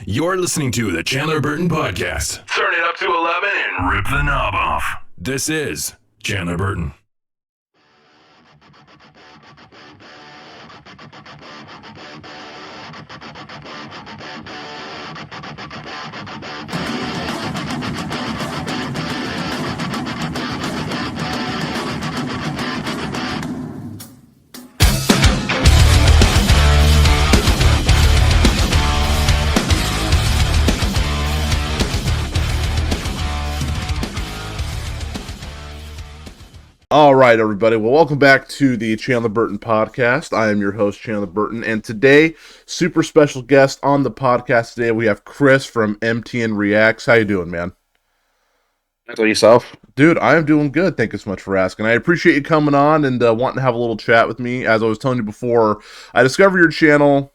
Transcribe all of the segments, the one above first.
You're listening to the Chandler Burton Podcast. Turn it up to 11 and rip the knob off. This is Chandler Burton. All right, everybody. Well, welcome back to the Chandler Burton Podcast. I am your host, Chandler Burton, and today, super special guest on the podcast today, we have Chris from MTN Reacts. How you doing, man? Tell yourself. Dude, I am doing good. Thank you so much for asking. I appreciate you coming on and wanting to have a little chat with me. As I was telling you before, I discovered your channel,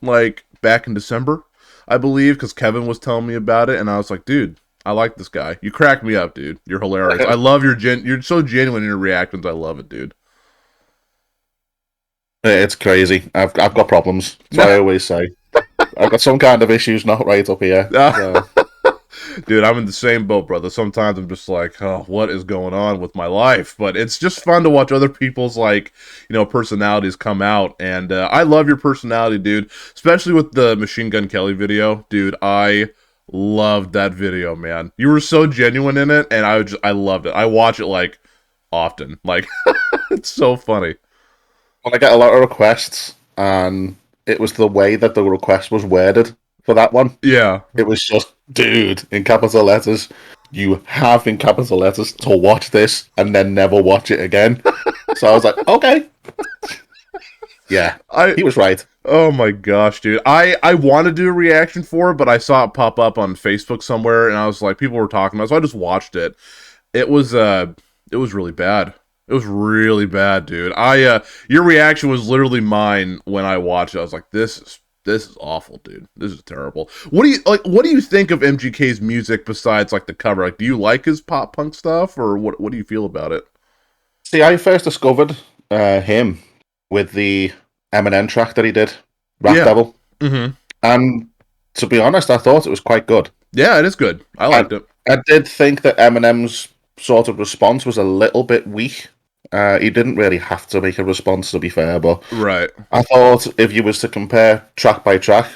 back in December, I believe, because Kevin was telling me about it, and I was like, dude, I like this guy. You crack me up, dude. You're hilarious. I love you're so genuine in your reactions. I love it, dude. It's crazy. I've got problems. So I always say I've got some kind of issues not right up here. So. Dude, I'm in the same boat, brother. Sometimes I'm just like, oh, what is going on with my life? But it's just fun to watch other people's personalities come out, and I love your personality, dude. Especially with the Machine Gun Kelly video, dude. I loved that video, man. You were so genuine in it, and I loved it. I watch it often. It's so funny. Well, I get a lot of requests, and it was the way that the request was worded for that one. Yeah. It was just, dude, in capital letters, you have in capital letters to watch this and then never watch it again. So I was like, okay. Yeah, he was right. Oh my gosh, dude. I wanted to do a reaction for it, but I saw it pop up on Facebook somewhere, and I was like, people were talking about it, so I just watched it. It was really bad. It was really bad, dude. Your reaction was literally mine when I watched it. I was like, this is awful, dude. This is terrible. What do you think of MGK's music besides the cover? Do you like his pop punk stuff, or what do you feel about it? See, I first discovered him with the Eminem track that he did, Rap Devil. Mm-hmm. And to be honest, I thought it was quite good. Yeah, it is good. I liked it. I did think that Eminem's sort of response was a little bit weak. He didn't really have to make a response, to be fair, but right. I thought if you was to compare track by track,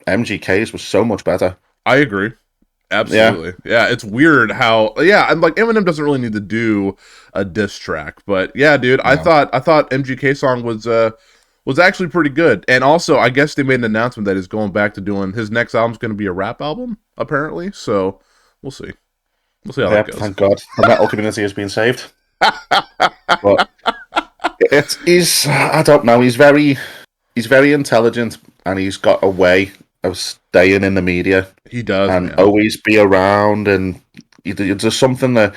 MGK's was so much better. I agree. Absolutely. Yeah, it's weird how I'm Eminem doesn't really need to do a diss track, but yeah, dude, no. I thought MGK song was actually pretty good. And also, I guess they made an announcement that he's going back to doing his next album's going to be a rap album, apparently. So, we'll see. We'll see how that goes. Thank God. The metal community has been saved. But I don't know, he's very intelligent, and he's got a way of staying in the media. He does, and man. Always be around, and there's something that,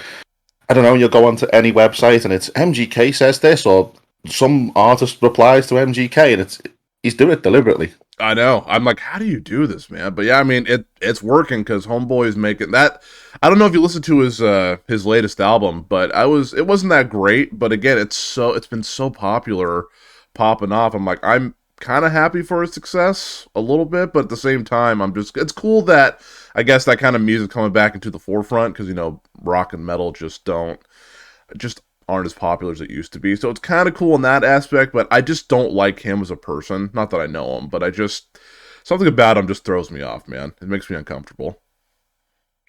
I don't know, you'll go onto any website and it's MGK says this, or some artist replies to MGK, and he's doing it deliberately. I know. I'm like, how do you do this, man? But yeah, I mean, it's working because Homeboy is making that. I don't know if you listened to his latest album, but it wasn't that great. But again, it's been so popular, popping off. I'm like, I'm kind of happy for his success a little bit, but at the same time, it's cool that I guess that kind of music coming back into the forefront, because rock and metal just aren't as popular as it used to be. So it's kind of cool in that aspect, but I just don't like him as a person. Not that I know him, but something about him just throws me off, man. It makes me uncomfortable.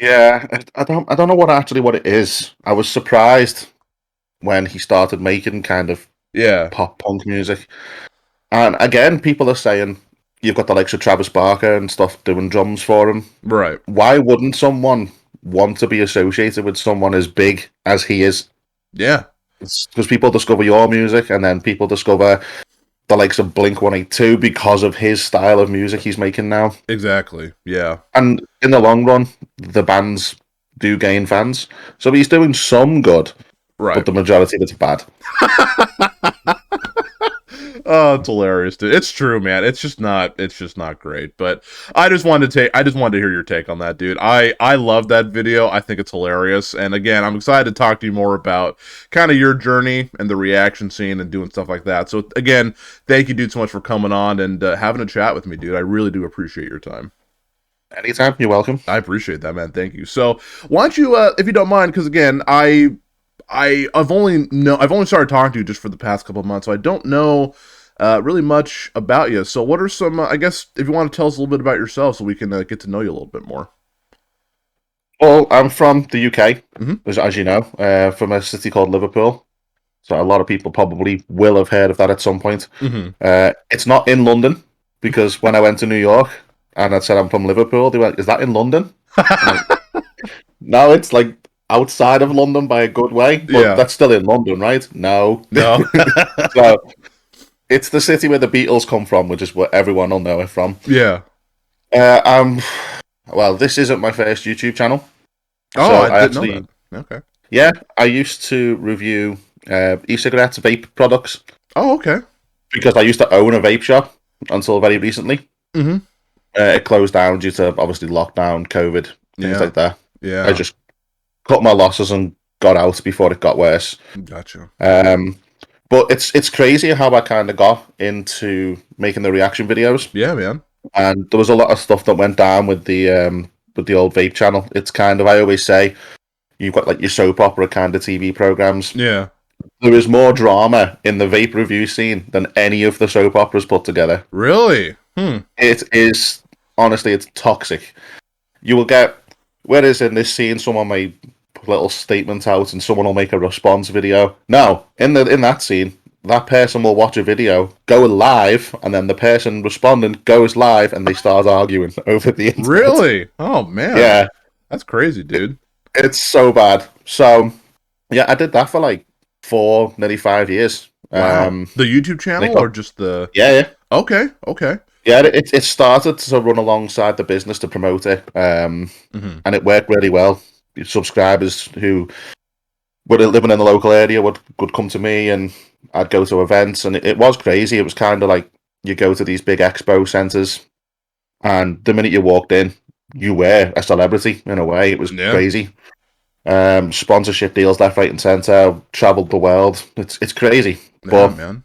Yeah, I don't know what it is. I was surprised when he started making kind of pop punk music. And again, people are saying you've got the likes of Travis Barker and stuff doing drums for him. Right. Why wouldn't someone want to be associated with someone as big as he is? Yeah. It's because people discover your music, and then people discover the likes of Blink-182 because of his style of music he's making now. Exactly, yeah. And in the long run, the bands do gain fans. So he's doing some good, right? But the majority of it's bad. Oh, it's hilarious, dude. It's true, man. It's just not great. But I just wanted to hear your take on that, dude. I love that video. I think it's hilarious. And again, I'm excited to talk to you more about kind of your journey and the reaction scene and doing stuff like that. So again, thank you, dude, so much for coming on and having a chat with me, dude. I really do appreciate your time. Anytime, you're welcome. I appreciate that, man. Thank you. So, why don't you, if you don't mind, because again, I've only started talking to you just for the past couple of months, so I don't know really much about you. So, what are some? I guess if you want to tell us a little bit about yourself, so we can get to know you a little bit more. Well, I'm from the UK, as you know, from a city called Liverpool. So a lot of people probably will have heard of that at some point. It's not in London, because when I went to New York and I said I'm from Liverpool, they went, "Is that in London?" No, it's like outside of London by a good way, but that's still in London, right? No. So it's the city where the Beatles come from, which is what everyone will know it from. Yeah. Well, this isn't my first YouTube channel. Oh, so I didn't know that. Okay. Yeah, I used to review e-cigarettes, vape products. Oh, okay. Because I used to own a vape shop until very recently. It closed down due to, obviously, lockdown, COVID, things like that. Yeah. I just cut my losses and got out before it got worse. Gotcha. But it's crazy how I kind of got into making the reaction videos. Yeah, man. And there was a lot of stuff that went down with the old vape channel. It's kind of, I always say, you've got like your soap opera kind of TV programs. Yeah. There is more drama in the vape review scene than any of the soap operas put together. Really? It is, honestly, it's toxic. You will get, whereas in this scene, someone may put a little statement out and someone will make a response video. No, in that scene, that person will watch a video, go live, and then the person responding goes live and they start arguing over the internet. Really? Oh, man. Yeah. That's crazy, dude. It's so bad. So, yeah, I did that for like 4, nearly 5 years. Wow. The YouTube channel or just the... Yeah. Okay. Yeah, it started to run alongside the business to promote it, and it worked really well. Subscribers who were living in the local area would come to me, and I'd go to events, and it was crazy. It was kind of like you go to these big expo centers, and the minute you walked in, you were a celebrity in a way. It was crazy. Sponsorship deals left, right, and center. Traveled the world. It's crazy. But man.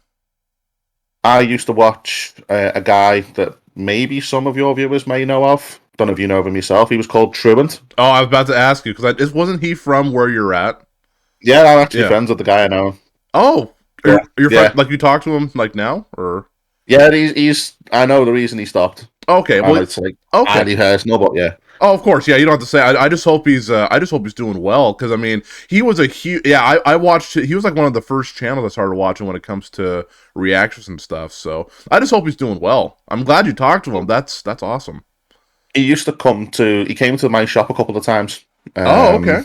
I used to watch a guy that maybe some of your viewers may know of. Don't know if you know of him yourself. He was called Truant. Oh, I was about to ask you because wasn't he from where you're at? Yeah, I'm actually friends with the guy I know. Oh, you're friend, like you talk to him like now, or? Yeah, he's. I know the reason he stopped. Okay, well, it's like highly personal, but yeah. Oh, of course, yeah. You don't have to say. I just hope he's. I just hope he's doing well because I mean, he was a huge. Yeah, I watched. He was like one of the first channels I started watching when it comes to reactions and stuff. So I just hope he's doing well. I'm glad you talked to him. That's awesome. He used to He came to my shop a couple of times. Okay.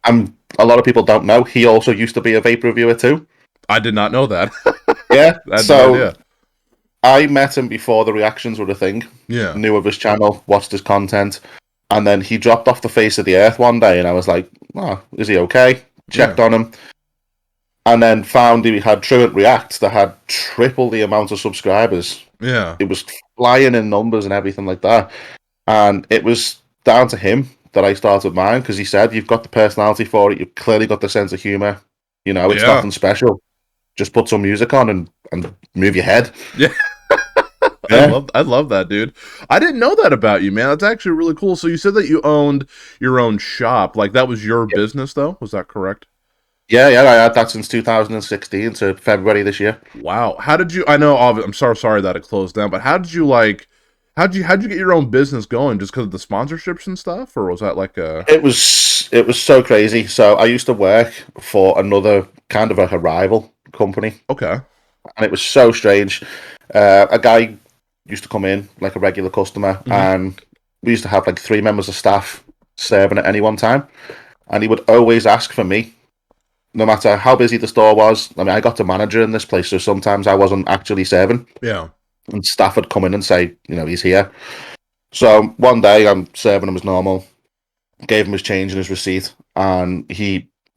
A lot of people don't know. He also used to be a vape reviewer too. I did not know that. Yeah. So I met him before the reactions were a thing. Yeah. Knew of his channel, watched his content, and then he dropped off the face of the earth one day, and I was like, "Oh, is he okay?" Checked on him, and then found he had Truant Reacts that had triple the amount of subscribers. Yeah. It was flying in numbers and everything like that, and it was down to him that I started mine because he said, "You've got the personality for it. You've clearly got the sense of humor. You know, it's nothing special. Just put some music on and move your head." Yeah. I love that, dude. I didn't know that about you, man. That's actually really cool. So you said that you owned your own shop. Like that was your business, though? Was that correct? Yeah. I had that since 2016 to February this year. Wow. How did you? I know. I'm so sorry that it closed down, but how did you like? How'd you get your own business going? Just because of the sponsorships and stuff, or was that like a? It was so crazy. So I used to work for another kind of a rival company. Okay. And it was so strange. A guy used to come in like a regular customer, and we used to have like 3 members of staff serving at any one time, and he would always ask for me, no matter how busy the store was. I mean, I got to manager in this place, so sometimes I wasn't actually serving. Yeah. And staff would come in and say, he's here. So one day I'm serving him as normal, gave him his change and his receipt, and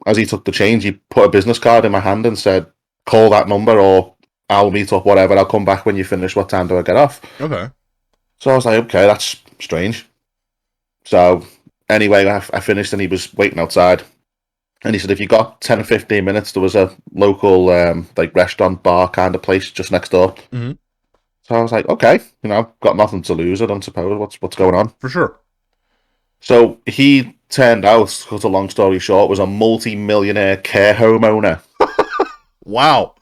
as he took the change, he put a business card in my hand and said, "Call that number or I'll meet up, whatever. I'll come back when you finish. What time do I get off?" Okay. So I was like, okay, that's strange. So anyway, I finished and he was waiting outside. And he said, if you got 10 or 15 minutes, there was a local like restaurant bar kind of place just next door. So I was like, okay, got nothing to lose, I don't suppose. What's going on? For sure. So he turned out, to cut a long story short, was a multi-millionaire care home owner. Wow.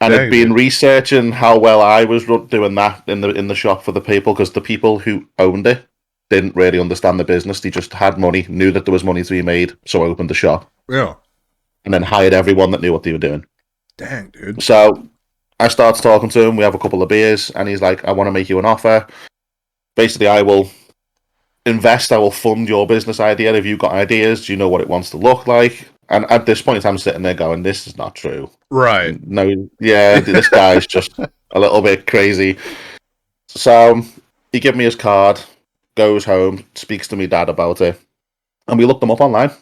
And had been researching how well I was doing that in the shop for the people, because the people who owned it didn't really understand the business. They just had money, knew that there was money to be made, so opened the shop. Yeah. And then hired everyone that knew what they were doing. Dang, dude. So I started talking to him. We have a couple of beers, and he's like, I want to make you an offer. Basically, I will invest, I will fund your business idea. Have you got ideas? Do you know what it wants to look like? And at this point, I'm sitting there going, this is not true. Right. No, yeah, this guy's just a little bit crazy. So he gave me his card, goes home, speaks to me dad about it. And we looked him up online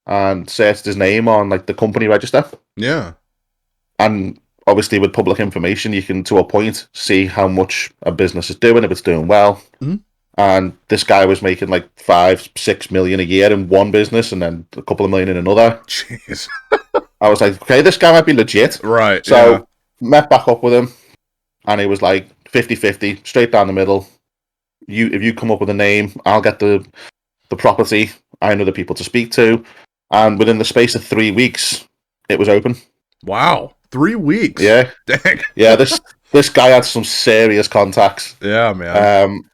and searched his name on like the company register. Yeah. And obviously with public information, you can, to a point, see how much a business is doing, if it's doing well. Mm-hmm. And this guy was making like 5-6 million a year in one business and then a couple of million in another. Jeez. I was like, okay, this guy might be legit. Right. So met back up with him, and he was like 50-50, straight down the middle. If you come up with a name, I'll get the property. I know the people to speak to. And within the space of 3 weeks, it was open. Wow. 3 weeks. Yeah. Dang. Yeah, this guy had some serious contacts. Yeah, man.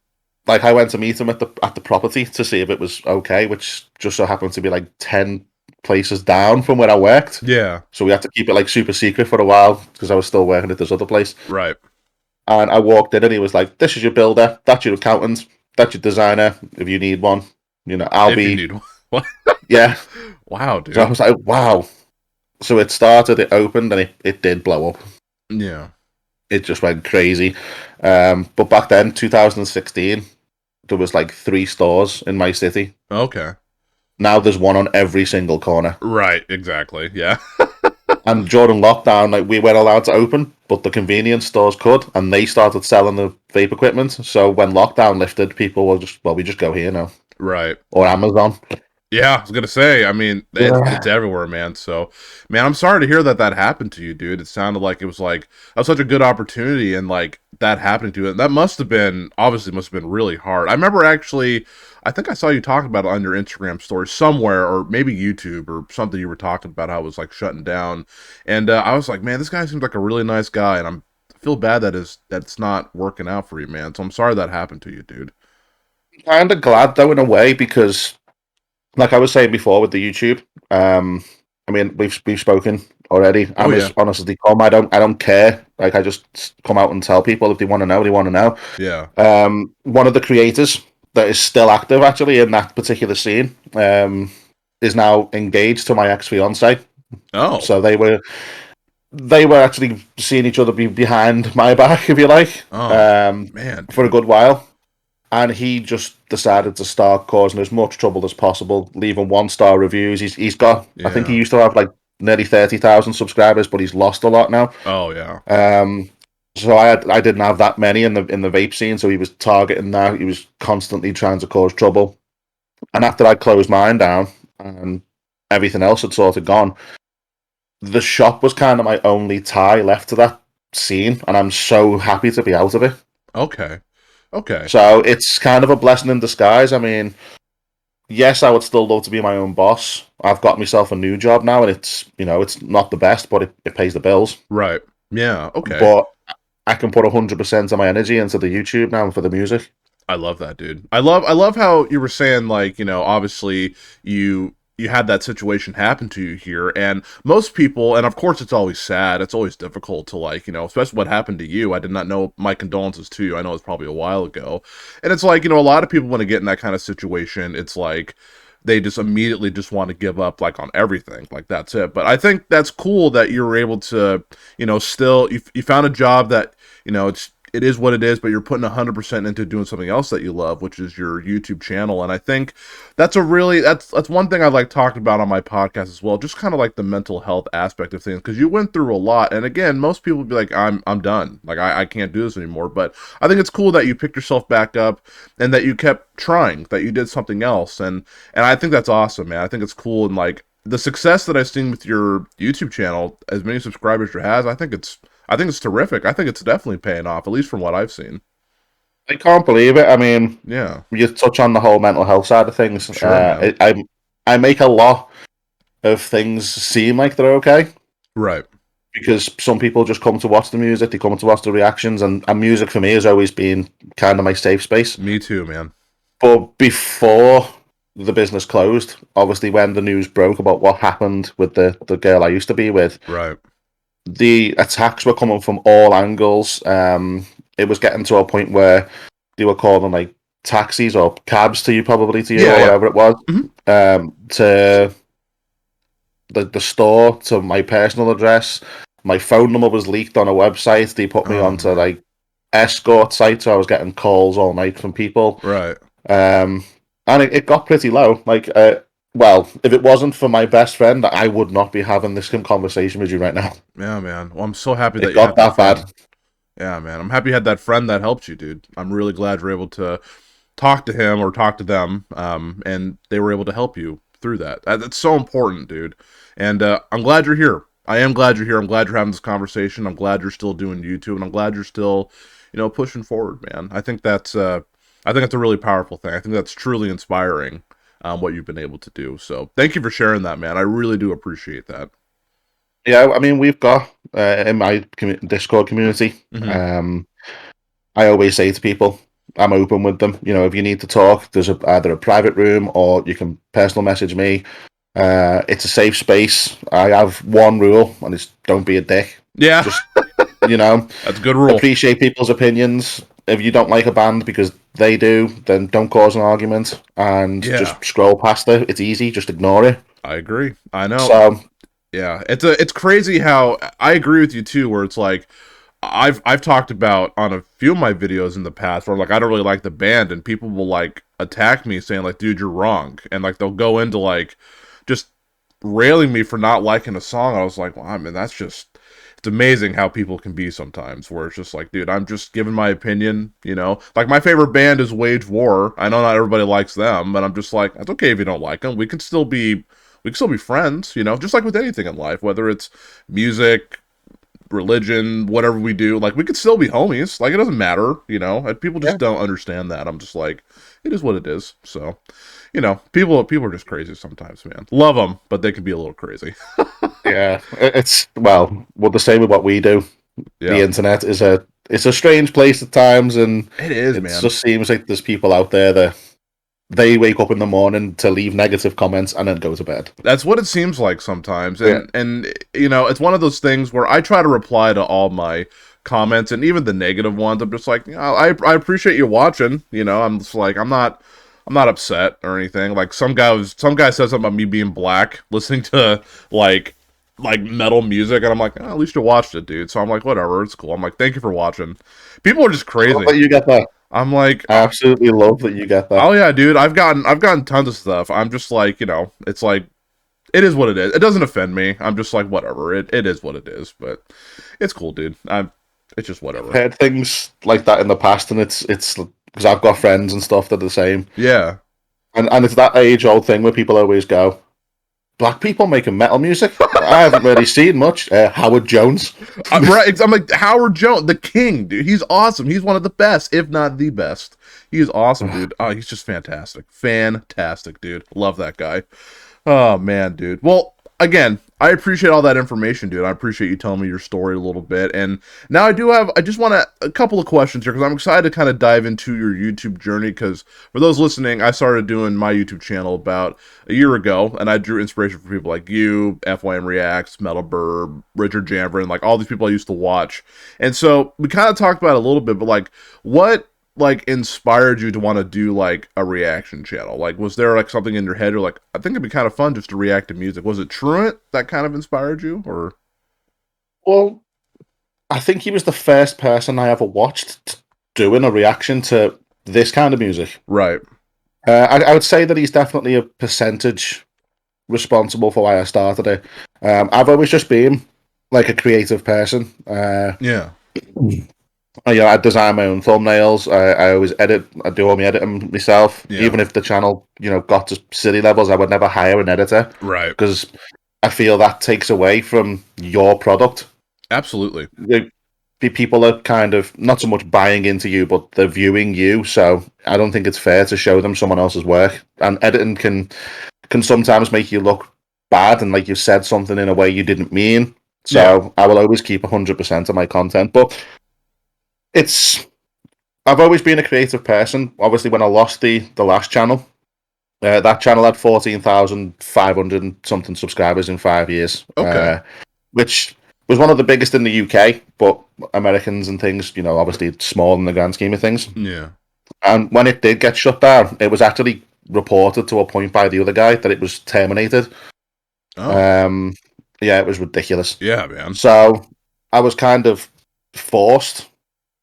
Like I went to meet him at the property to see if it was okay, which just so happened to be like 10 places down from where I worked. Yeah. So we had to keep it like super secret for a while because I was still working at this other place. Right. And I walked in and he was like, this is your builder, that's your accountant, that's your designer. If you need one, I'll be. You need one. What? Yeah. Wow, dude. So I was like, wow. So it started, it opened, and it did blow up. Yeah. It just went crazy. But back then, 2016, there was like 3 stores in my city. Okay. Now there's one on every single corner. Right, exactly. Yeah. And during lockdown, like we weren't allowed to open, but the convenience stores could, and they started selling the vape equipment. So when lockdown lifted, people were we just go here now. Right. Or Amazon. Yeah, I was going to say, I mean, it's everywhere, man. So, man, I'm sorry to hear that happened to you, dude. It sounded like it was like, that was such a good opportunity, and like that happening to you. That must have been really hard. I remember actually, I think I saw you talking about it on your Instagram story somewhere, or maybe YouTube or something. You were talking about how it was like shutting down. And I was like, man, this guy seems like a really nice guy, and I feel bad that it's not working out for you, man. So I'm sorry that happened to you, dude. Kind of glad though in a way, because like I was saying before with the YouTube, I mean we've spoken already. I'm as honest as they come. I don't care. Like I just come out and tell people if they want to know, they want to know. Yeah. One of the creators that is still active actually in that particular scene is now engaged to my ex-fiance. Oh. So they were actually seeing each other behind my back, if you like. Oh, man. For a good while. And he just decided to start causing as much trouble as possible, leaving 1-star reviews. He's got, I think he used to have like nearly 30,000 subscribers, but he's lost a lot now. Oh yeah. So I didn't have that many in the vape scene, so he was targeting that. He was constantly trying to cause trouble. And after I closed mine down and everything else had sort of gone, the shop was kind of my only tie left to that scene, and I'm so happy to be out of it. Okay. So it's kind of a blessing in disguise. I mean, yes, I would still love to be my own boss. I've got myself a new job now, and it's not the best, but it pays the bills. Right. Yeah. Okay. But I can put 100% of my energy into the YouTube now and for the music. I love that, dude. I love how you were saying, like, obviously you had that situation happen to you here, and most people, and of course it's always sad, it's always difficult to, like, especially what happened to you. I did not know. My condolences to you. I know it's probably a while ago, and it's like, a lot of people when they get in that kind of situation, it's like they just immediately just want to give up, like, on everything, like that's it. But I think that's cool that you were able to, still you found a job that, it is what it is, but you're putting 100% into doing something else that you love, which is your YouTube channel. And I think that's that's one thing I like talking about on my podcast as well, just kind of like the mental health aspect of things, because you went through a lot. And again, most people would be like, I'm done. Like, I can't do this anymore. But I think it's cool that you picked yourself back up and that you kept trying, that you did something else. And I think that's awesome, man. I think it's cool. And like the success that I've seen with your YouTube channel, as many subscribers as it has, I think I think it's terrific. I think it's definitely paying off, at least from what I've seen. I can't believe it. I mean, yeah, you touch on the whole mental health side of things. Sure, I make a lot of things seem like they're okay. Right. Because some people just come to watch the music, they come to watch the reactions, and music for me has always been kind of my safe space. Me too, man. But before the business closed, obviously when the news broke about what happened with the girl I used to be with, right, the attacks were coming from all angles. It was getting to a point where they were calling like taxis or cabs to you, probably to you, or whatever it was, to the store, to my personal address. My phone number was leaked on a website. They put me onto like escort sites, so I was getting calls all night from people. Right. And it got pretty low. Like, well, if it wasn't for my best friend, I would not be having this conversation with you right now. Yeah, man. Well, I'm so happy that it got that bad. Yeah, man. I'm happy you had that friend that helped you, dude. I'm really glad you're able to talk to him or talk to them, and they were able to help you through that. That's so important, dude. And I'm glad you're here. I am glad you're here. I'm glad you're having this conversation. I'm glad you're still doing YouTube, and I'm glad you're still, pushing forward, man. I think that's a really powerful thing. I think that's truly inspiring, what you've been able to do. So thank you for sharing that, man. I really do appreciate that. Yeah, I mean, we've got in my Discord community. I always say to people, I'm open with them. If you need to talk, there's either a private room or you can personal message me. It's a safe space. I have one rule, and it's don't be a dick. Yeah, just that's a good rule. Appreciate people's opinions. If you don't like a band because they do, then don't cause an argument and just scroll past it. It's easy, just ignore it. I agree. I know. So yeah, it's crazy how I agree with you too. Where it's like I've talked about on a few of my videos in the past where like I don't really like the band, and people will like attack me saying like, dude, you're wrong, and like they'll go into like just railing me for not liking a song. I was like, well, I mean, it's amazing how people can be sometimes, where it's just like, dude, I'm just giving my opinion, like my favorite band is Wage War. I know not everybody likes them, but I'm just like, that's okay if you don't like them. We can still be friends, just like with anything in life, whether it's music, religion, whatever we do, like we could still be homies. Like it doesn't matter, and people just don't understand that. I'm just like, it is what it is. So, people are just crazy sometimes, man. Love them, but they can be a little crazy. Yeah, it's the same with what we do. Yeah. The internet is it's a strange place at times, and it is, man. It just seems like there's people out there that they wake up in the morning to leave negative comments and then go to bed. That's what it seems like sometimes. And it's one of those things where I try to reply to all my comments, and even the negative ones. I'm just like, I appreciate you watching. I'm just like, I'm not upset or anything. Like some guy said something about me being black, listening to like metal music, and I'm like, at least you watched it, dude. So I'm like, whatever, it's cool. I'm like, thank you for watching. People are just crazy. But you get that. I'm like, I absolutely love that you get that. Oh yeah, dude. I've gotten tons of stuff. I'm just like, it's like, it is what it is. It doesn't offend me. I'm just like, whatever. It is what it is. But it's cool, dude. It's just whatever. I've heard things like that in the past, and it's because I've got friends and stuff that are the same. Yeah. And it's that age-old thing where people always go, black people making metal music? I haven't really seen much. Howard Jones. Right. I'm like, Howard Jones, the king, dude. He's awesome. He's one of the best, if not the best. He's awesome, dude. Oh, he's just fantastic. Fantastic, dude. Love that guy. Oh, man, dude. Well, again, I appreciate all that information, dude. I appreciate you telling me your story a little bit. And now I just want a couple of questions here, because I'm excited to kind of dive into your YouTube journey, because for those listening, I started doing my YouTube channel about a year ago, and I drew inspiration from people like you, FYM Reacts, Metal Burb, Richard Janvrin, like all these people I used to watch. And so we kind of talked about it a little bit, but like, what like inspired you to want to do like a reaction channel? Like, was there like something in your head or like, I think it'd be kind of fun just to react to music? Was it Truant that kind of inspired you, or? Well, I think he was the first person I ever watched doing a reaction to this kind of music. Right. I would say that he's definitely a percentage responsible for why I started it. I've always just been like a creative person. Yeah. I design my own thumbnails. I always edit. I do all my editing myself. Yeah. Even if the channel, got to silly levels, I would never hire an editor. Right. Because I feel that takes away from your product. Absolutely. people are kind of not so much buying into you, but they're viewing you. So I don't think it's fair to show them someone else's work. And editing can sometimes make you look bad and like you said something in a way you didn't mean. So I will always keep 100% of my content. But I've always been a creative person. Obviously, when I lost the last channel, that channel had 14,500 and something subscribers in 5 years. Okay. Which was one of the biggest in the UK, but Americans and things, obviously it's small in the grand scheme of things. Yeah. And when it did get shut down, it was actually reported to a point by the other guy that it was terminated. Oh. Yeah, it was ridiculous. Yeah, man. So I was kind of forced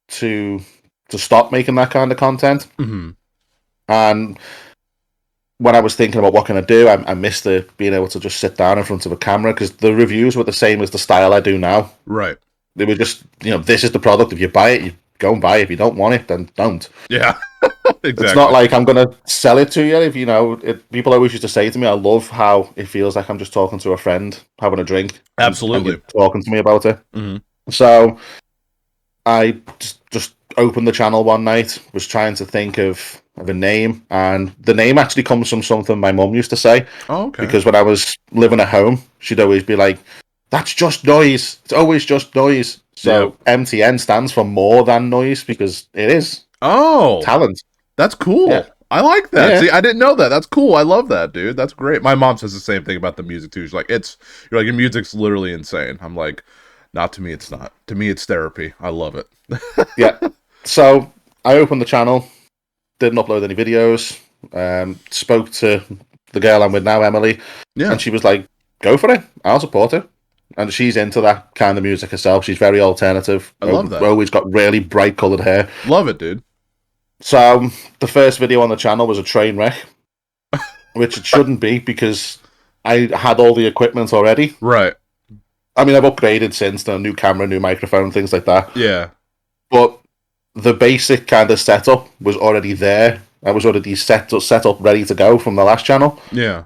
to stop making that kind of content. Mm-hmm. And when I was thinking about what can I do, I missed being able to just sit down in front of a camera, because the reviews were the same as the style I do now. Right. They were just, this is the product. If you buy it, you go and buy it. If you don't want it, then don't. Yeah, exactly. It's not like I'm going to sell it to you. If people always used to say to me, I love how it feels like I'm just talking to a friend, having a drink. Absolutely. And talking to me about it. Mm-hmm. So I just opened the channel one night, was trying to think of a name, and the name actually comes from something my mum used to say. Oh, okay. Because when I was living at home, she'd always be like, "That's just noise. It's always just noise." So MTN stands for more than noise, because it is. Oh, talent. That's cool. Yeah. I like that. Yeah. See, I didn't know that. That's cool. I love that, dude. That's great. My mom says the same thing about the music too. She's like, your music's literally insane. I'm like, not to me, it's not. To me, it's therapy. I love it. Yeah. So I opened the channel, didn't upload any videos, spoke to the girl I'm with now, Emily, and she was like, "Go for it. I'll support her." And she's into that kind of music herself. She's very alternative. I love that. Always got really bright coloured hair. Love it, dude. So the first video on the channel was a train wreck, which it shouldn't be, because I had all the equipment already. Right. I mean, I've upgraded since, to a new camera, new microphone, things like that. Yeah. But the basic kind of setup was already there. I was already set up, ready to go from the last channel. Yeah.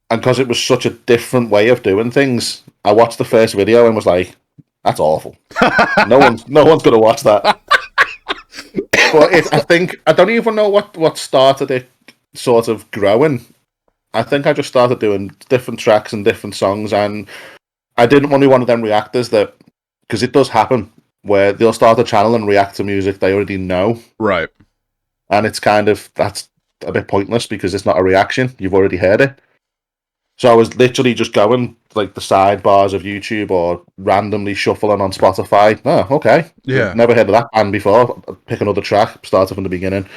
And because it was such a different way of doing things, I watched the first video and was like, "That's awful. No one's gonna watch that." But I don't even know what started it sort of growing. I think I just started doing different tracks and different songs, and I didn't want to be one of them reactors that, because it does happen, where they'll start a channel and react to music they already know. Right. And it's that's a bit pointless, because it's not a reaction. You've already heard it. So I was literally just going like the sidebars of YouTube or randomly shuffling on Spotify. Oh, okay. Yeah. Never heard of that band before. Pick another track, started from the beginning.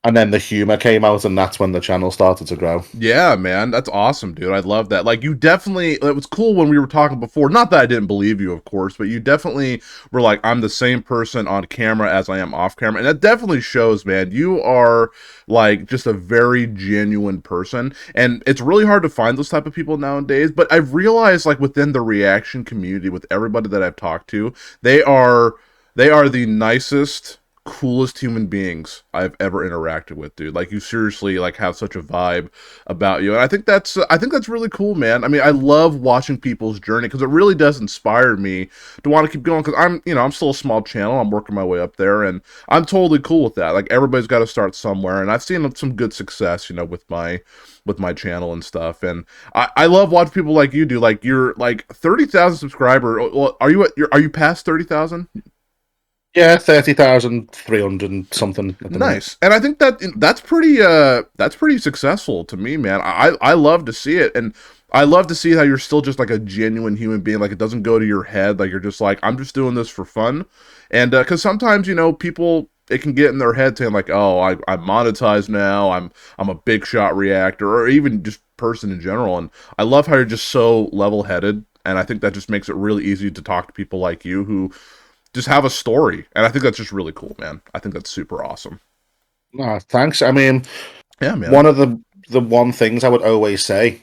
And then the humor came out, and that's when the channel started to grow. Yeah, man. That's awesome, dude. I love that. Like, you definitely... It was cool when we were talking before. Not that I didn't believe you, of course, but you definitely were like, I'm the same person on camera as I am off camera. And that definitely shows, man. You are, like, just a very genuine person. And it's really hard to find those type of people nowadays. But I've realized, like, within the reaction community, with everybody that I've talked to, they are the nicest, coolest human beings I've ever interacted with, dude. Like, you seriously like have such a vibe about you, and I think that's really cool, man. I mean, I love watching people's journey, because it really does inspire me to want to keep going, because I'm still a small channel. I'm working my way up there, and I'm totally cool with that. Like, everybody's got to start somewhere, and I've seen some good success, with my channel and stuff, and I love watching people like you do. Like, you're like 30,000 subscriber. Well, are you past 30,000? Yeah, 30,300 and something. Nice. And I think that's pretty successful to me, man. I love to see it, and I love to see how you're still just like a genuine human being. Like, it doesn't go to your head. Like, you're just like, I'm just doing this for fun. And because sometimes, people, it can get in their head saying like, oh, I'm monetized now. I'm a big shot reactor, or even just person in general. And I love how you're just so level-headed, and I think that just makes it really easy to talk to people like you who just have a story, and I think that's just really cool, man. I think that's super awesome. Thanks. I mean, yeah, man. One of the one things I would always say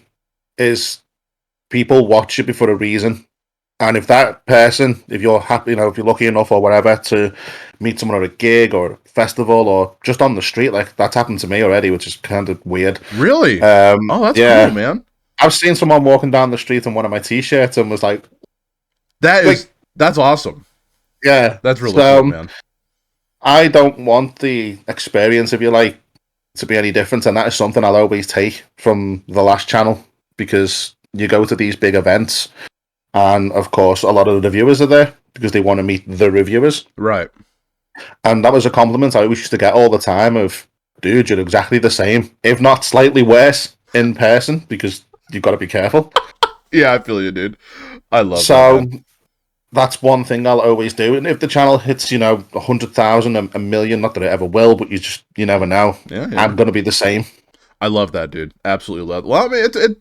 is people watch it for a reason, and if that person, if you're happy, if you're lucky enough or whatever to meet someone at a gig or a festival or just on the street, like that's happened to me already, which is kind of weird. Really? Oh, that's cool, man. I've seen someone walking down the street in one of my t-shirts and was like, that's awesome. Yeah. That's really cool, man. I don't want the experience, if you like, to be any different, and that is something I'll always take from the last channel, because you go to these big events, and of course a lot of the reviewers are there because they want to meet the reviewers. Right. And that was a compliment I always used to get all the time of, dude, you're exactly the same, if not slightly worse in person, because you've got to be careful. Yeah, I feel you, dude. I love that. So that's one thing I'll always do. And if the channel hits, 100,000, a million, not that it ever will, but you never know. Yeah. I'm going to be the same. I love that, dude. Absolutely love it. Well, I mean,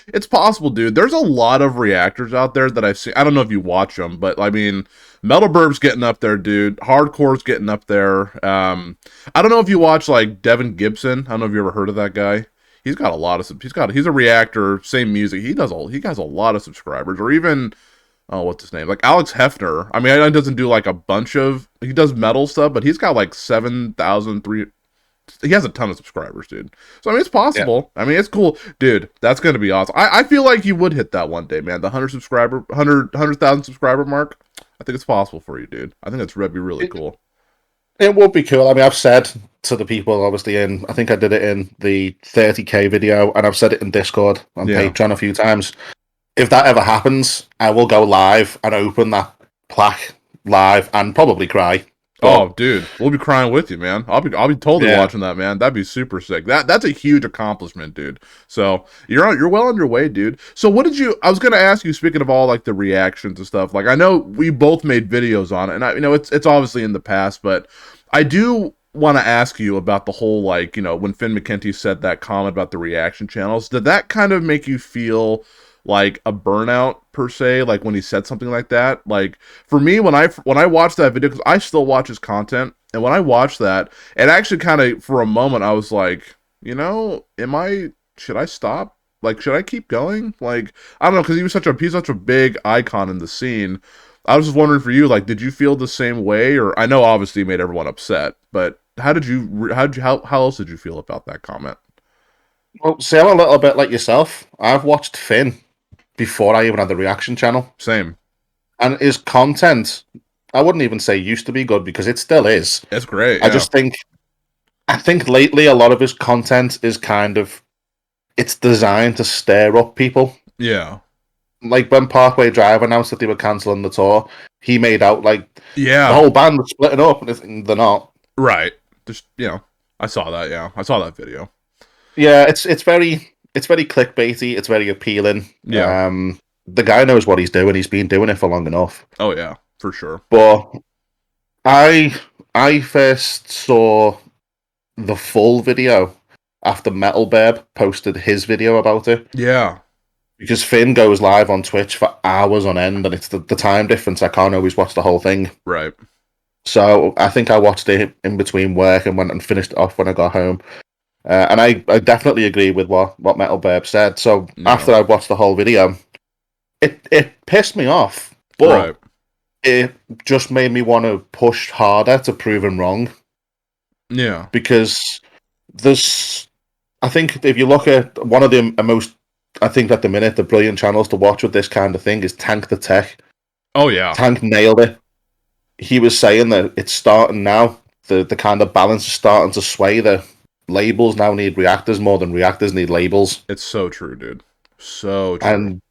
it's possible, dude. There's a lot of reactors out there that I've seen. I don't know if you watch them, but I mean, Metal Burb's getting up there, dude. Hardcore's getting up there. I don't know if you watch like Devin Gibson. I don't know if you ever heard of that guy. He's got a lot of. He's a reactor. Same music. He has a lot of subscribers. Or even, what's his name? Like Alex Hefner. I mean, he doesn't do like a bunch of. He does metal stuff, but he's got like 7,003. He has a ton of subscribers, dude. So, I mean, it's possible. Yeah. I mean, it's cool. Dude, that's going to be awesome. I feel like you would hit that one day, man. The 100,000 subscriber mark. I think it's possible for you, dude. I think that's be really cool. It would be cool. I mean, I've said to the people, obviously, I think I did it in the 30K video, and I've said it in Discord on Patreon a few times. If that ever happens, I will go live and open that plaque live and probably cry. Oh, dude, we'll be crying with you, man. I'll be totally watching that, man. That'd be super sick. That's a huge accomplishment, dude. So you're well on your way, dude. So what did you? I was gonna ask you. Speaking of all like the reactions and stuff, like I know we both made videos on it, and it's obviously in the past, but I do want to ask you about the whole like when Finn McKenty said that comment about the reaction channels. Did that kind of make you feel like a burnout per se, like when he said something like that? Like for me, when I watched that video, because I still watch his content, and when I watched that, it actually kind of for a moment I was like, should I stop? Like, should I keep going? Like, I don't know, because he's such a big icon in the scene. I was just wondering for you, like, did you feel the same way? Or I know obviously it made everyone upset, but how else did you feel about that comment? Well, see, I'm a little bit like yourself. I've watched Finn before I even had the reaction channel. Same. And his content, I wouldn't even say used to be good, because it still is. It's great. I think lately a lot of his content is it's designed to stir up people. Yeah. Like when Parkway Drive announced that they were cancelling the tour, he made out like the whole band was splitting up, and they're not. Right. Just I saw that. Yeah, I saw that video. Yeah, it's very clickbaity. It's very appealing. Yeah. The guy knows what he's doing. He's been doing it for long enough. Oh yeah, for sure. But I first saw the full video after Metal Burb posted his video about it. Yeah. Because Finn goes live on Twitch for hours on end, and it's the time difference. I can't always watch the whole thing. Right. So I think I watched it in between work and went and finished it off when I got home. And I definitely agree with what Metal Burb said. So after I watched the whole video, it pissed me off, but it just made me want to push harder to prove him wrong. Yeah. Because I think if you look at one of the most, I think at the minute, the brilliant channels to watch with this kind of thing is Tank the Tech. Oh, yeah. Tank nailed it. He was saying that it's starting now. The kind of balance is starting to sway. The labels now need reactors more than reactors need labels. It's so true, dude. So true. And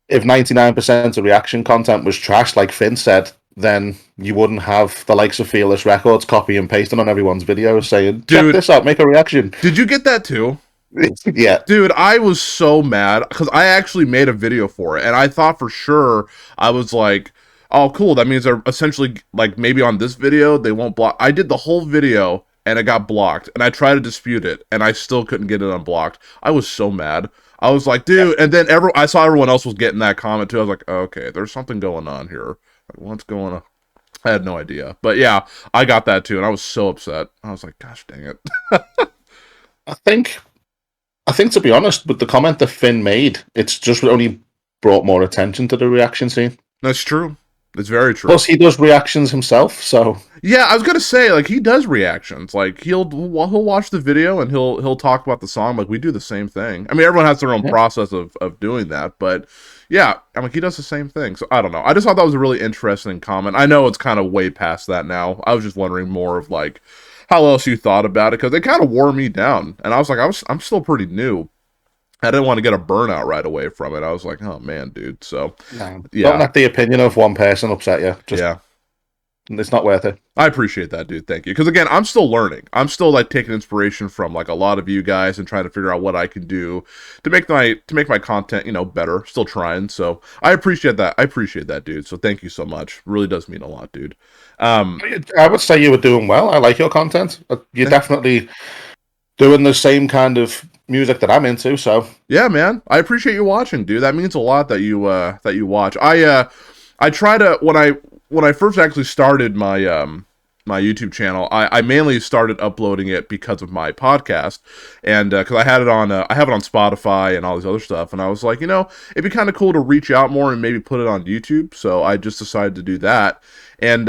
if 99% of reaction content was trash, like Finn said, then you wouldn't have the likes of Fearless Records copy and pasting on everyone's videos saying, check this out, make a reaction. Did you get that too? Yeah. Dude, I was so mad because I actually made a video for it, and I thought for sure, I was like, oh, cool, that means they're essentially, like, maybe on this video, they won't block. I did the whole video, and it got blocked, and I tried to dispute it, and I still couldn't get it unblocked. I was so mad. I was like, dude, and then I saw everyone else was getting that comment too. I was like, okay, there's something going on here. What's going on? I had no idea. But yeah, I got that too, and I was so upset. I was like, gosh dang it. I think to be honest, with the comment that Finn made, it's just only brought more attention to the reaction scene. That's true. It's very true. Plus, he does reactions himself, so Yeah, I was gonna say, like, he does reactions. Like, he'll watch the video and he'll talk about the song. Like, we do the same thing. I mean, everyone has their own process of doing that, but yeah, I'm like, he does the same thing. So I don't know. I just thought that was a really interesting comment. I know it's kind of way past that now. I was just wondering more of like how else you thought about it, because it kind of wore me down, and I was like, I'm still pretty new. I didn't want to get a burnout right away from it. I was like, oh man, dude. So no, don't let the opinion of one person upset you. Just, it's not worth it. I appreciate that, dude. Thank you. Because again, I'm still learning. I'm still like taking inspiration from like a lot of you guys and trying to figure out what I can do to make my content, you know, better. Still trying. So I appreciate that. I appreciate that, dude. So thank you so much. Really does mean a lot, dude. I would say you were doing well. I like your content. You're definitely doing the same kind of music that I'm into. So yeah, man. I appreciate you watching, dude. That means a lot that you watch. I try to when I first actually started my my YouTube channel, I mainly started uploading it because of my podcast, and because I have it on Spotify and all this other stuff, and I was like, you know, it'd be kind of cool to reach out more and maybe put it on YouTube. So I just decided to do that, and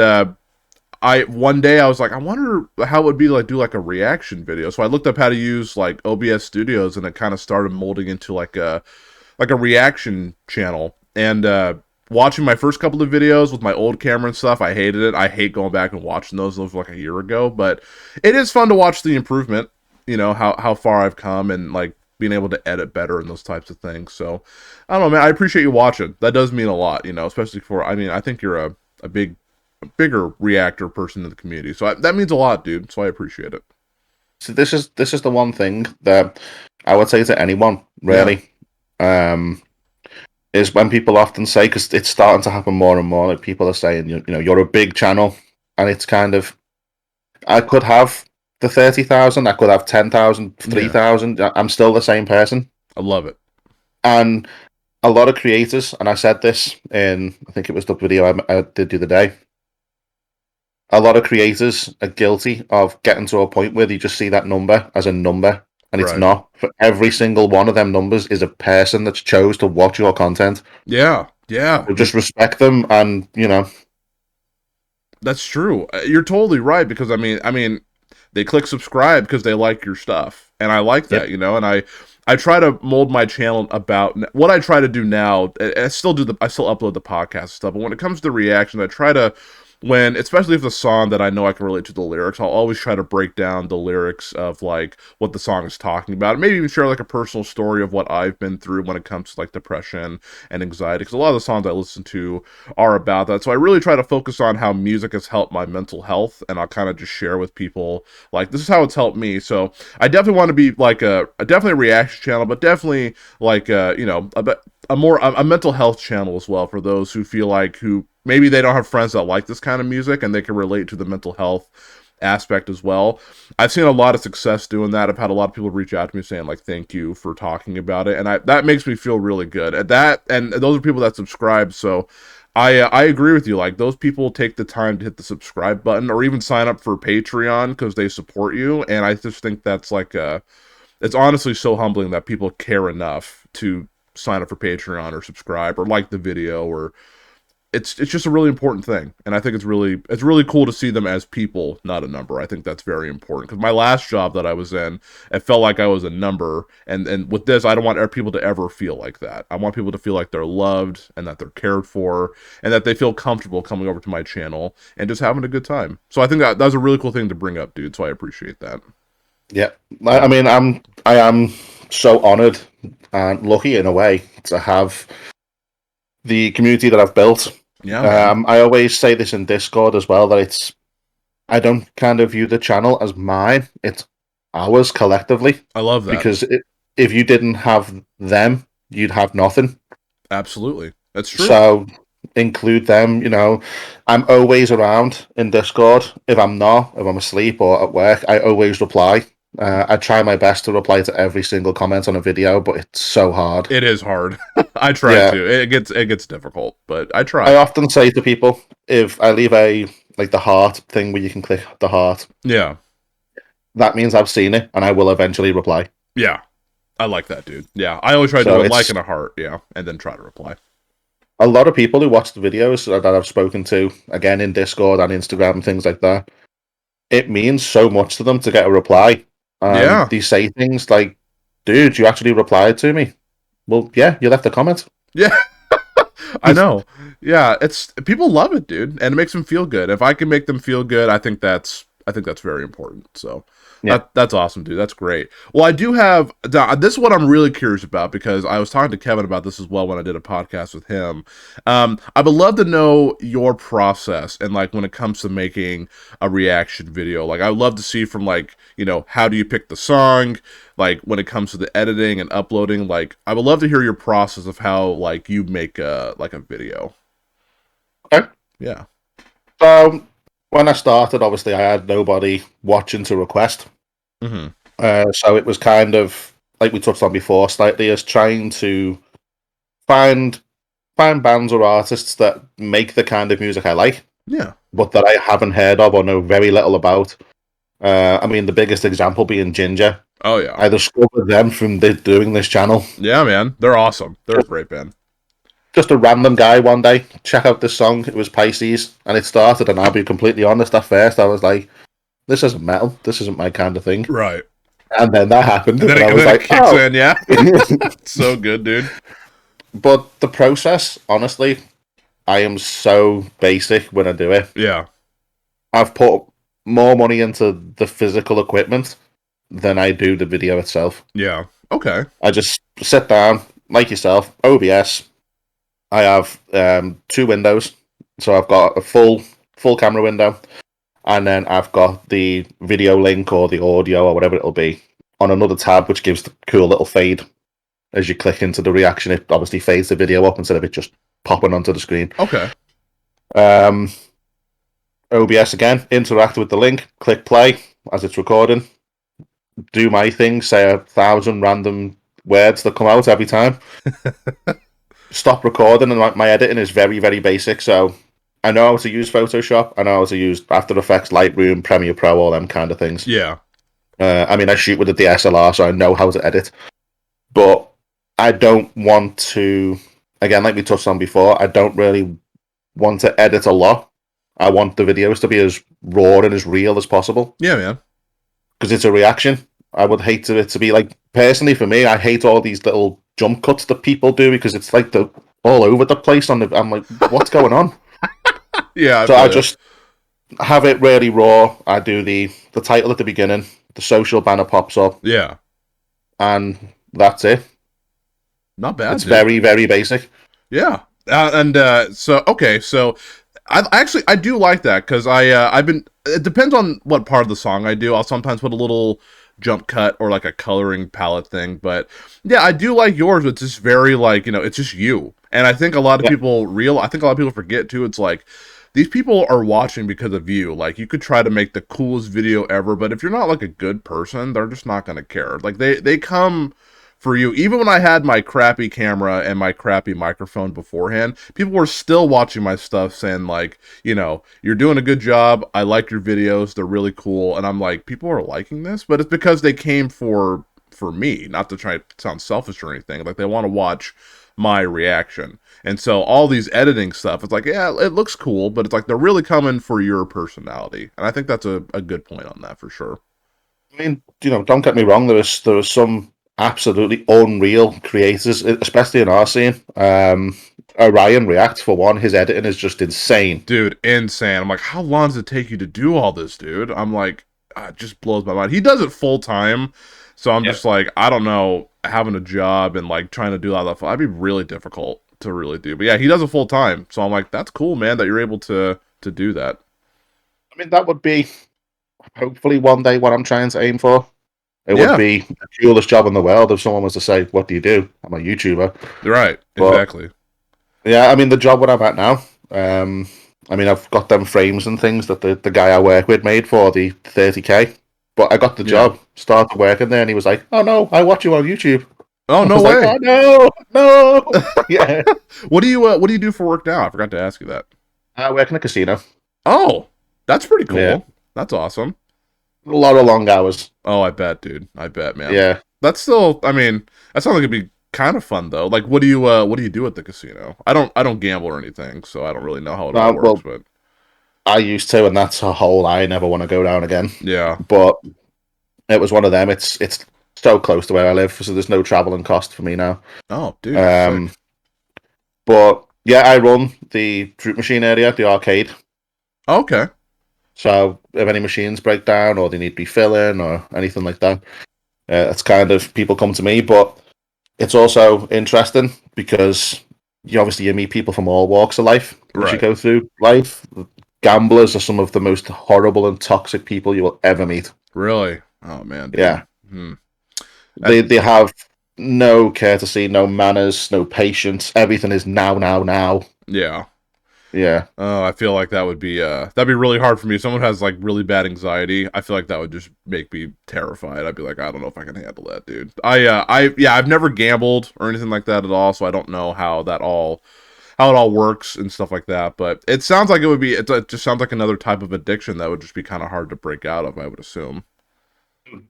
one day I was like, I wonder how it would be to like do like a reaction video. So I looked up how to use like OBS Studios, and it kind of started molding into like a reaction channel. And watching my first couple of videos with my old camera and stuff, I hated it. I hate going back and watching those were like a year ago, but it is fun to watch the improvement, you know, how far I've come and like being able to edit better and those types of things. So I don't know, man, I appreciate you watching. That does mean a lot, you know, especially I think you're a bigger reactor person in the community. So that means a lot, dude. So I appreciate it. So this is the one thing that I would say to anyone, really. Yeah. Is when people often say, because it's starting to happen more and more, like people are saying, you know, you're a big channel, and it's kind of, I could have the 30,000, I could have 10,000, 3,000, I'm still the same person. I love it. And a lot of creators, and I said this in, I think it was the video I did the other day, a lot of creators are guilty of getting to a point where they just see that number as a number. And it's not. For every single one of them numbers is a person that's chose to watch your content. Yeah, yeah. So just respect them, and you know. That's true. You're totally right, because I mean, they click subscribe because they like your stuff, and I like that, you know. And I try to mold my channel about what I try to do now. I still upload the podcast stuff, but when it comes to reactions, I try to. Especially if the song that I know I can relate to the lyrics, I'll always try to break down the lyrics of like what the song is talking about. Maybe even share like a personal story of what I've been through when it comes to like depression and anxiety. Because a lot of the songs I listen to are about that. So I really try to focus on how music has helped my mental health, and I'll kind of just share with people like this is how it's helped me. So I definitely want to be like definitely a reaction channel, but definitely like you know, a mental health channel as well for those who feel like maybe they don't have friends that like this kind of music and they can relate to the mental health aspect as well. I've seen a lot of success doing that. I've had a lot of people reach out to me saying like, thank you for talking about it. And that makes me feel really good at that. And those are people that subscribe. So I agree with you. Like those people take the time to hit the subscribe button or even sign up for Patreon because they support you. And I just think that's like it's honestly so humbling that people care enough to sign up for Patreon or subscribe or like the video, or it's just a really important thing. And I think it's really cool to see them as people, not a number. I think that's very important, because my last job that I was in, it felt like I was a number, and with this, I don't want people to ever feel like that. I want people to feel like they're loved and that they're cared for and that they feel comfortable coming over to my channel and just having a good time. So I think that was a really cool thing to bring up, dude. So I appreciate that. Yeah, I mean, I am so honored and lucky in a way to have the community that I've built. Yeah. I always say this in Discord as well, that I don't kind of view the channel as mine, it's ours collectively. I love that. Because if you didn't have them, you'd have nothing. Absolutely. That's true. So include them, you know. I'm always around in Discord. If I'm asleep or at work, I always reply. I try my best to reply to every single comment on a video, but it's so hard. It is hard. I try to. It gets difficult, but I try. I often say to people, if I leave the heart thing where you can click the heart, that means I've seen it, and I will eventually reply. Yeah, I like that, dude. Yeah, I always try to do a like and a heart, and then try to reply. a lot of people who watch the videos that I've spoken to, again, in Discord and Instagram and things like that, it means so much to them to get a reply. They say things like, dude, you actually replied to me. Well, yeah, you left a comment. Yeah. I know. Yeah, people love it, dude, and it makes them feel good. If I can make them feel good, I think that's very important. So that's awesome, dude. That's great. Well, I do have this is what I'm really curious about, because I was talking to Kevin about this as well when I did a podcast with him. I would love to know your process, and like when it comes to making a reaction video. Like I would love to see from like, you know, how do you pick the song? Like when it comes to the editing and uploading, like I would love to hear your process of how like you make a video. Okay. Yeah. So when I started, obviously I had nobody watching to request. Mm-hmm. So it was kind of like we touched on before, slightly as trying to find bands or artists that make the kind of music I like. Yeah. But that I haven't heard of or know very little about. I mean, the biggest example being Ginger. Oh yeah. I discovered them from doing this channel. Yeah, man, they're awesome. They're a great band. Just a random guy one day, check out this song. It was Pisces, and it started. And I'll be completely honest. At first, I was like, "This isn't metal. This isn't my kind of thing." Right. And then that happened. And then I was like, it kicks in, yeah. So good, dude. But the process, honestly, I am so basic when I do it. Yeah. I've put more money into the physical equipment than I do the video itself. Yeah. Okay. I just sit down, like yourself, OBS. I have 2 windows. So I've got a full camera window, and then I've got the video link or the audio or whatever it'll be on another tab, which gives the cool little fade. As you click into the reaction, it obviously fades the video up instead of it just popping onto the screen. Okay. OBS again, interact with the link, click play as it's recording, do my thing, say 1,000 random words that come out every time. Stop recording, and my editing is very, very basic. So I know how to use Photoshop, I know how to use After Effects, Lightroom, Premiere Pro, all them kind of things. Yeah. I mean, I shoot with a DSLR, so I know how to edit. But I don't want to, again, like we touched on before, I don't really want to edit a lot. I want the videos to be as raw and as real as possible. Yeah, man. Because it's a reaction. I would hate it to be like, personally for me, I hate all these little jump cuts that people do, because it's like all over the place. I'm like, what's going on? Yeah. So I just have it really raw. I do the title at the beginning, the social banner pops up. Yeah. And that's it. Not bad. It's very, very basic. Yeah. So I do like that, because it depends on what part of the song I do. I'll sometimes put a little jump cut or like a coloring palette thing, but yeah, I do like yours. It's just very like, you know, it's just you. And I think a lot of people forget too. It's like, these people are watching because of you. Like, you could try to make the coolest video ever, but if you're not like a good person, they're just not going to care. Like, they come for you. Even when I had my crappy camera and my crappy microphone beforehand, people were still watching my stuff saying like, you know, you're doing a good job. I like your videos. They're really cool. And I'm like, people are liking this, but it's because they came for me, not to try to sound selfish or anything. Like, they want to watch my reaction. And so all these editing stuff, it's like, yeah, it looks cool, but it's like they're really coming for your personality. And I think that's a good point on that for sure. I mean, you know, don't get me wrong. There was some absolutely unreal creators, especially in our scene. Orion React, for one, his editing is just insane. Dude, insane. I'm like, how long does it take you to do all this, dude? I'm like, it just blows my mind. He does it full time. So I'm just like, I don't know, having a job and like trying to do all that, that'd be really difficult to really do. But yeah, he does it full time. So I'm like, that's cool, man, that you're able to do that. I mean, that would be hopefully one day what I'm trying to aim for. It would be the coolest job in the world if someone was to say, what do you do? I'm a YouTuber. Right, exactly. Yeah, I mean, the job where I'm at now, I mean, I've got them frames and things that the guy I work with made for the 30K. But I got the job, started working there, and he was like, "Oh no, I watch you on YouTube." Oh no way! Like, oh, no. Yeah. What do you do for work now? I forgot to ask you that. I work in a casino. Oh, that's pretty cool. Yeah. That's awesome. A lot of long hours. Oh, I bet, dude. I bet, man. Yeah. That's still. I mean, that sounds like it'd be kind of fun though. Like, what do you do at the casino? I don't gamble or anything, so I don't really know how it all works. But I used to, and that's a hole I never want to go down again. Yeah, but it was one of them. It's so close to where I live, so there's no traveling cost for me now. Oh, dude. But yeah, I run the fruit machine area, the arcade. Okay. So if any machines break down or they need refilling or anything like that, it's kind of people come to me. But it's also interesting because you meet people from all walks of life as you go through life. Gamblers are some of the most horrible and toxic people you will ever meet. Really? Oh man. Dude. Yeah. They have no courtesy, no manners, no patience. Everything is now. Yeah. Yeah. Oh, I feel like that would be that'd be really hard for me. If someone has like really bad anxiety, I feel like that would just make me terrified. I'd be like, I don't know if I can handle that, dude. I've never gambled or anything like that at all, so I don't know how it all works and stuff like that. But it sounds like it just sounds like another type of addiction that would just be kind of hard to break out of, I would assume.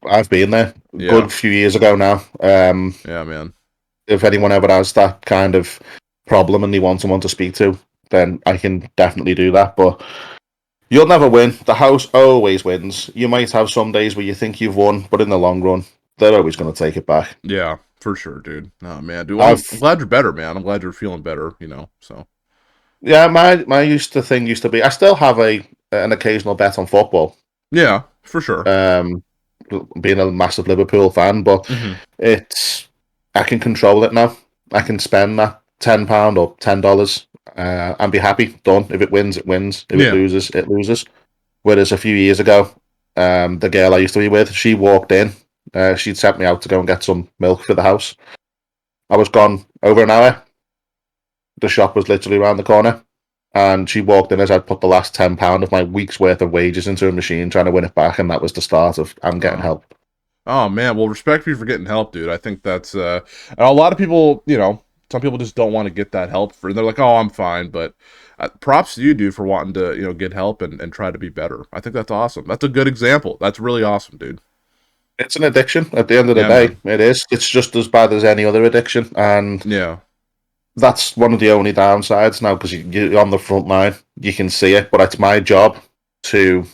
I've been there a good few years ago now. Yeah, man. If anyone ever has that kind of problem and they want someone to speak to, then I can definitely do that. But you'll never win. The house always wins. You might have some days where you think you've won, but in the long run, they're always going to take it back. Yeah, for sure, dude. Oh, man. Dude, I'm glad you're better, man. I'm glad you're feeling better, so. Yeah, my thing used to be, I still have an occasional bet on football. Yeah, for sure. Being a massive Liverpool fan, but I can control it now. I can spend that £10 or $10 and be happy. Done. If it wins, it wins. If it loses, it loses. Whereas a few years ago, the girl I used to be with, she walked in. She'd sent me out to go and get some milk for the house. I was gone over an hour. The shop was literally around the corner. And she walked in as I'd put the last £10 of my week's worth of wages into a machine trying to win it back, and that was the start of I'm getting help. Oh man, well, respect for you for getting help, dude. I think that's a lot of people, some people just don't want to get that help they're like, oh, I'm fine, but props to you, dude, for wanting to get help and try to be better. I think that's awesome. That's a good example. That's really awesome, dude. It's an addiction at the end of the day. Man. It is. It's just as bad as any other addiction, and that's one of the only downsides now, because you're on the front line, you can see it, but it's my job to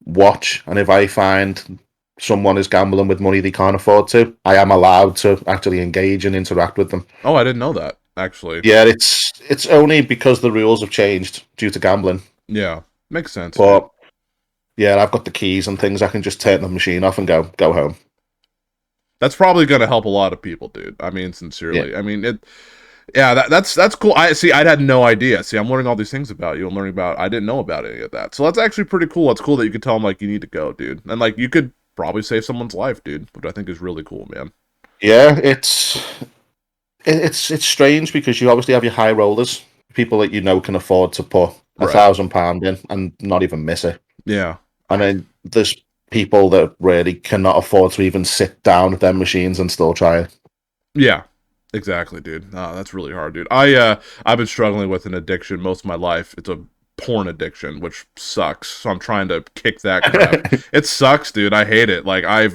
watch, and if I find someone is gambling with money they can't afford to, I am allowed to actually engage and interact with them. Oh, I didn't know that, actually. Yeah, it's only because the rules have changed due to gambling. Yeah, makes sense. But yeah, I've got the keys and things. I can just turn the machine off and go home. That's probably going to help a lot of people, dude. I mean, sincerely. Yeah. I mean, that's cool. I had no idea. See, I'm learning all these things about you. I'm learning I didn't know about any of that. So that's actually pretty cool. It's cool that you could tell them, like, you need to go, dude. And, like, you could probably save someone's life, dude, which I think is really cool, man. Yeah, it's strange because you obviously have your high rollers, people that can afford to put £1,000 in and not even miss it. Yeah. And then there's people that really cannot afford to even sit down at their machines and still try it. Yeah. Exactly, dude. Oh, that's really hard, dude. I've been struggling with an addiction most of my life. It's a porn addiction, which sucks. So I'm trying to kick that crap. It sucks, dude. I hate it. Like, I've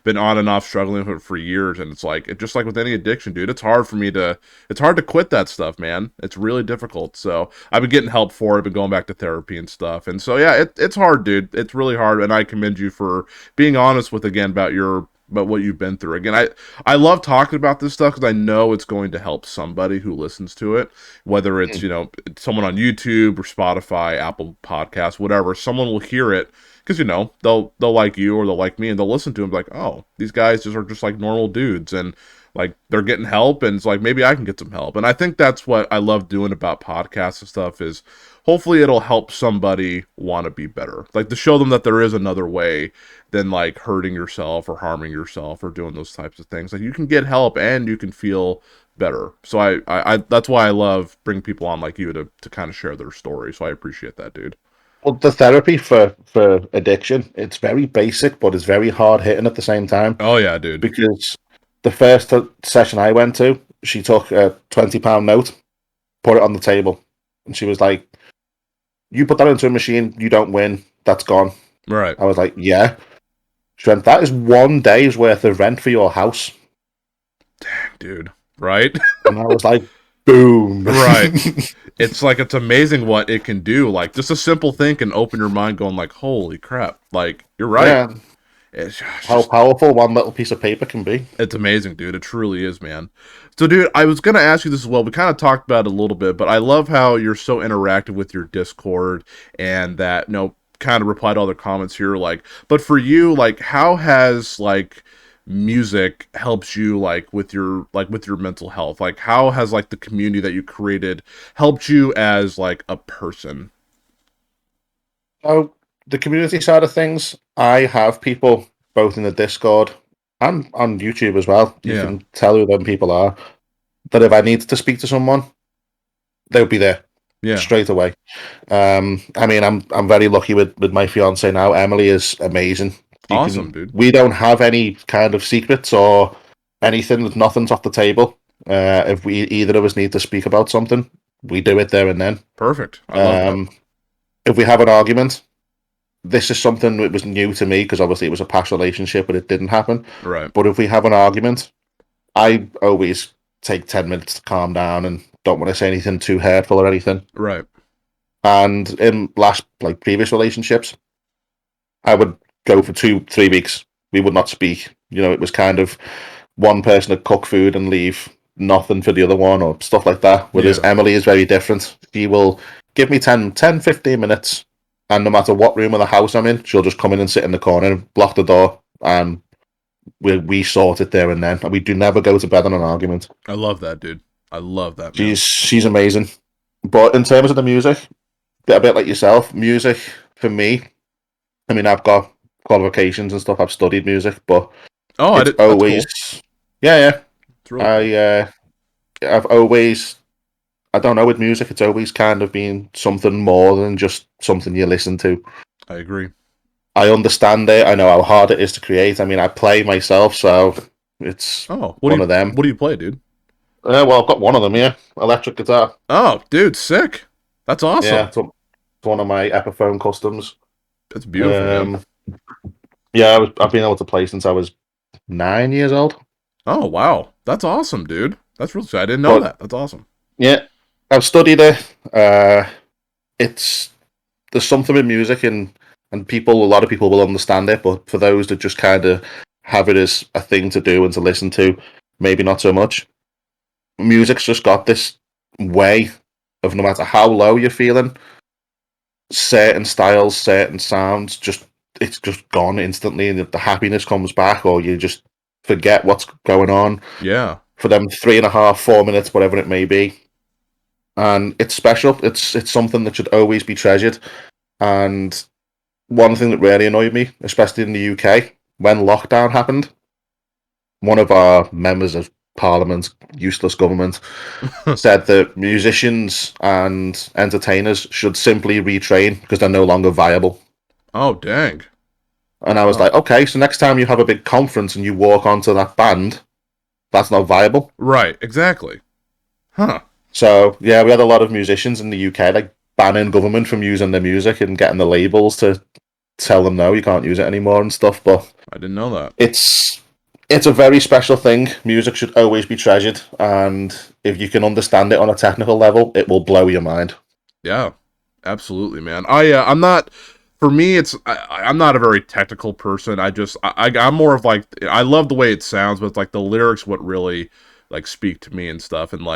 been on and off struggling with it for years, and it's like, just like with any addiction, dude, it's hard to quit that stuff, man. It's really difficult. So I've been getting help for it, been going back to therapy and stuff. And so yeah, it's hard, dude. It's really hard, and I commend you for being honest about what you've been through. Again, I love talking about this stuff because I know it's going to help somebody who listens to it, whether it's, someone on YouTube or Spotify, Apple Podcasts, whatever. Someone will hear it because, they'll like you or they'll like me, and they'll listen to them like, oh, these guys are just like normal dudes, and like they're getting help, and it's like, maybe I can get some help. And I think that's what I love doing about podcasts and stuff is hopefully it'll help somebody want to be better. Like, to show them that there is another way than like hurting yourself or harming yourself or doing those types of things. Like, you can get help and you can feel better. So I that's why I love bringing people on like you to kind of share their story. So I appreciate that, dude. Well, the therapy for addiction, it's very basic, but it's very hard hitting at the same time. Oh yeah, dude. Because the first session I went to, she took a £20 note, put it on the table, and she was like, you put that into a machine, you don't win, that's gone. Right. I was like, yeah. She went, that is 1 day's worth of rent for your house. Dang, dude. right? And I was like, boom. Right. It's like, it's amazing what it can do. Like, just a simple thing can open your mind going like, holy crap. Like, you're right. Yeah. How powerful one little piece of paper can be. It's amazing, dude. It truly is, man. So, dude, I was going to ask you this as well. We kind of talked about it a little bit, but I love how you're so interactive with your Discord and that, kind of reply to all the comments here. Like, but for you, like, how has, like, music helps you, like, with your mental health? Like, how has, like, the community that you created helped you as, like, a person? So, the community side of things, I have people both in the Discord and on YouTube as well. You can tell who them people are. That if I needed to speak to someone, they'll be there straight away. I mean, I'm very lucky with my fiance now. Emily is amazing. Awesome, dude. We don't have any kind of secrets or anything. Nothing's off the table. If either of us need to speak about something, we do it there and then. Perfect. I love that. If we have an argument, this is something that was new to me because obviously it was a past relationship, but it didn't happen. Right. But if we have an argument, I always take 10 minutes to calm down and don't want to say anything too hurtful or anything. Right. And in previous relationships, I would go for 2-3 weeks. We would not speak. It was kind of one person would cook food and leave nothing for the other one or stuff like that. Whereas Emily is very different. She will give me 10-15 minutes, and no matter what room of the house I'm in, she'll just come in and sit in the corner and block the door, and we sort it there and then. And we do never go to bed on an argument. I love that, dude. I love that, man. She's amazing. But in terms of the music, a bit like yourself, music for me, I mean, I've got qualifications and stuff. I've studied music, but it's always cool. Yeah. Really I've always, I don't know, with music, it's always kind of been something more than just something you listen to. I agree. I understand it. I know how hard it is to create. I mean, I play myself, so it's one of them. What do you play, dude? Well, I've got one of them, electric guitar. Oh, dude, sick. That's awesome. Yeah, it's one of my Epiphone customs. That's beautiful. Yeah, I've been able to play since I was 9 years old. Oh, wow. That's awesome, dude. That's really I didn't know that. That's awesome. Yeah, I've studied it. There's something in music and a lot of people will understand it, but for those that just kind of have it as a thing to do and to listen to, maybe not so much. Music's just got this way of, no matter how low you're feeling, certain styles, certain sounds, it's just gone instantly, and the happiness comes back, or you just forget what's going on. Yeah. For them 3.5-4 minutes, whatever it may be. And it's special. It's something that should always be treasured. And one thing that really annoyed me, especially in the UK, when lockdown happened, one of our members of Parliament, useless government, said that musicians and entertainers should simply retrain because they're no longer viable. Oh, dang. And I was like, okay, so next time you have a big conference and you walk onto that band, that's not viable. Right, exactly. Huh. So, yeah, we had a lot of musicians in the UK, banning government from using their music and getting the labels to tell them, no, you can't use it anymore and stuff, but I didn't know that. It's a very special thing. Music should always be treasured, and if you can understand it on a technical level, it will blow your mind. Yeah, absolutely, man. I'm not... For me, I'm not a very technical person. I'm more of I love the way it sounds, but it's the lyrics what really speak to me and stuff. And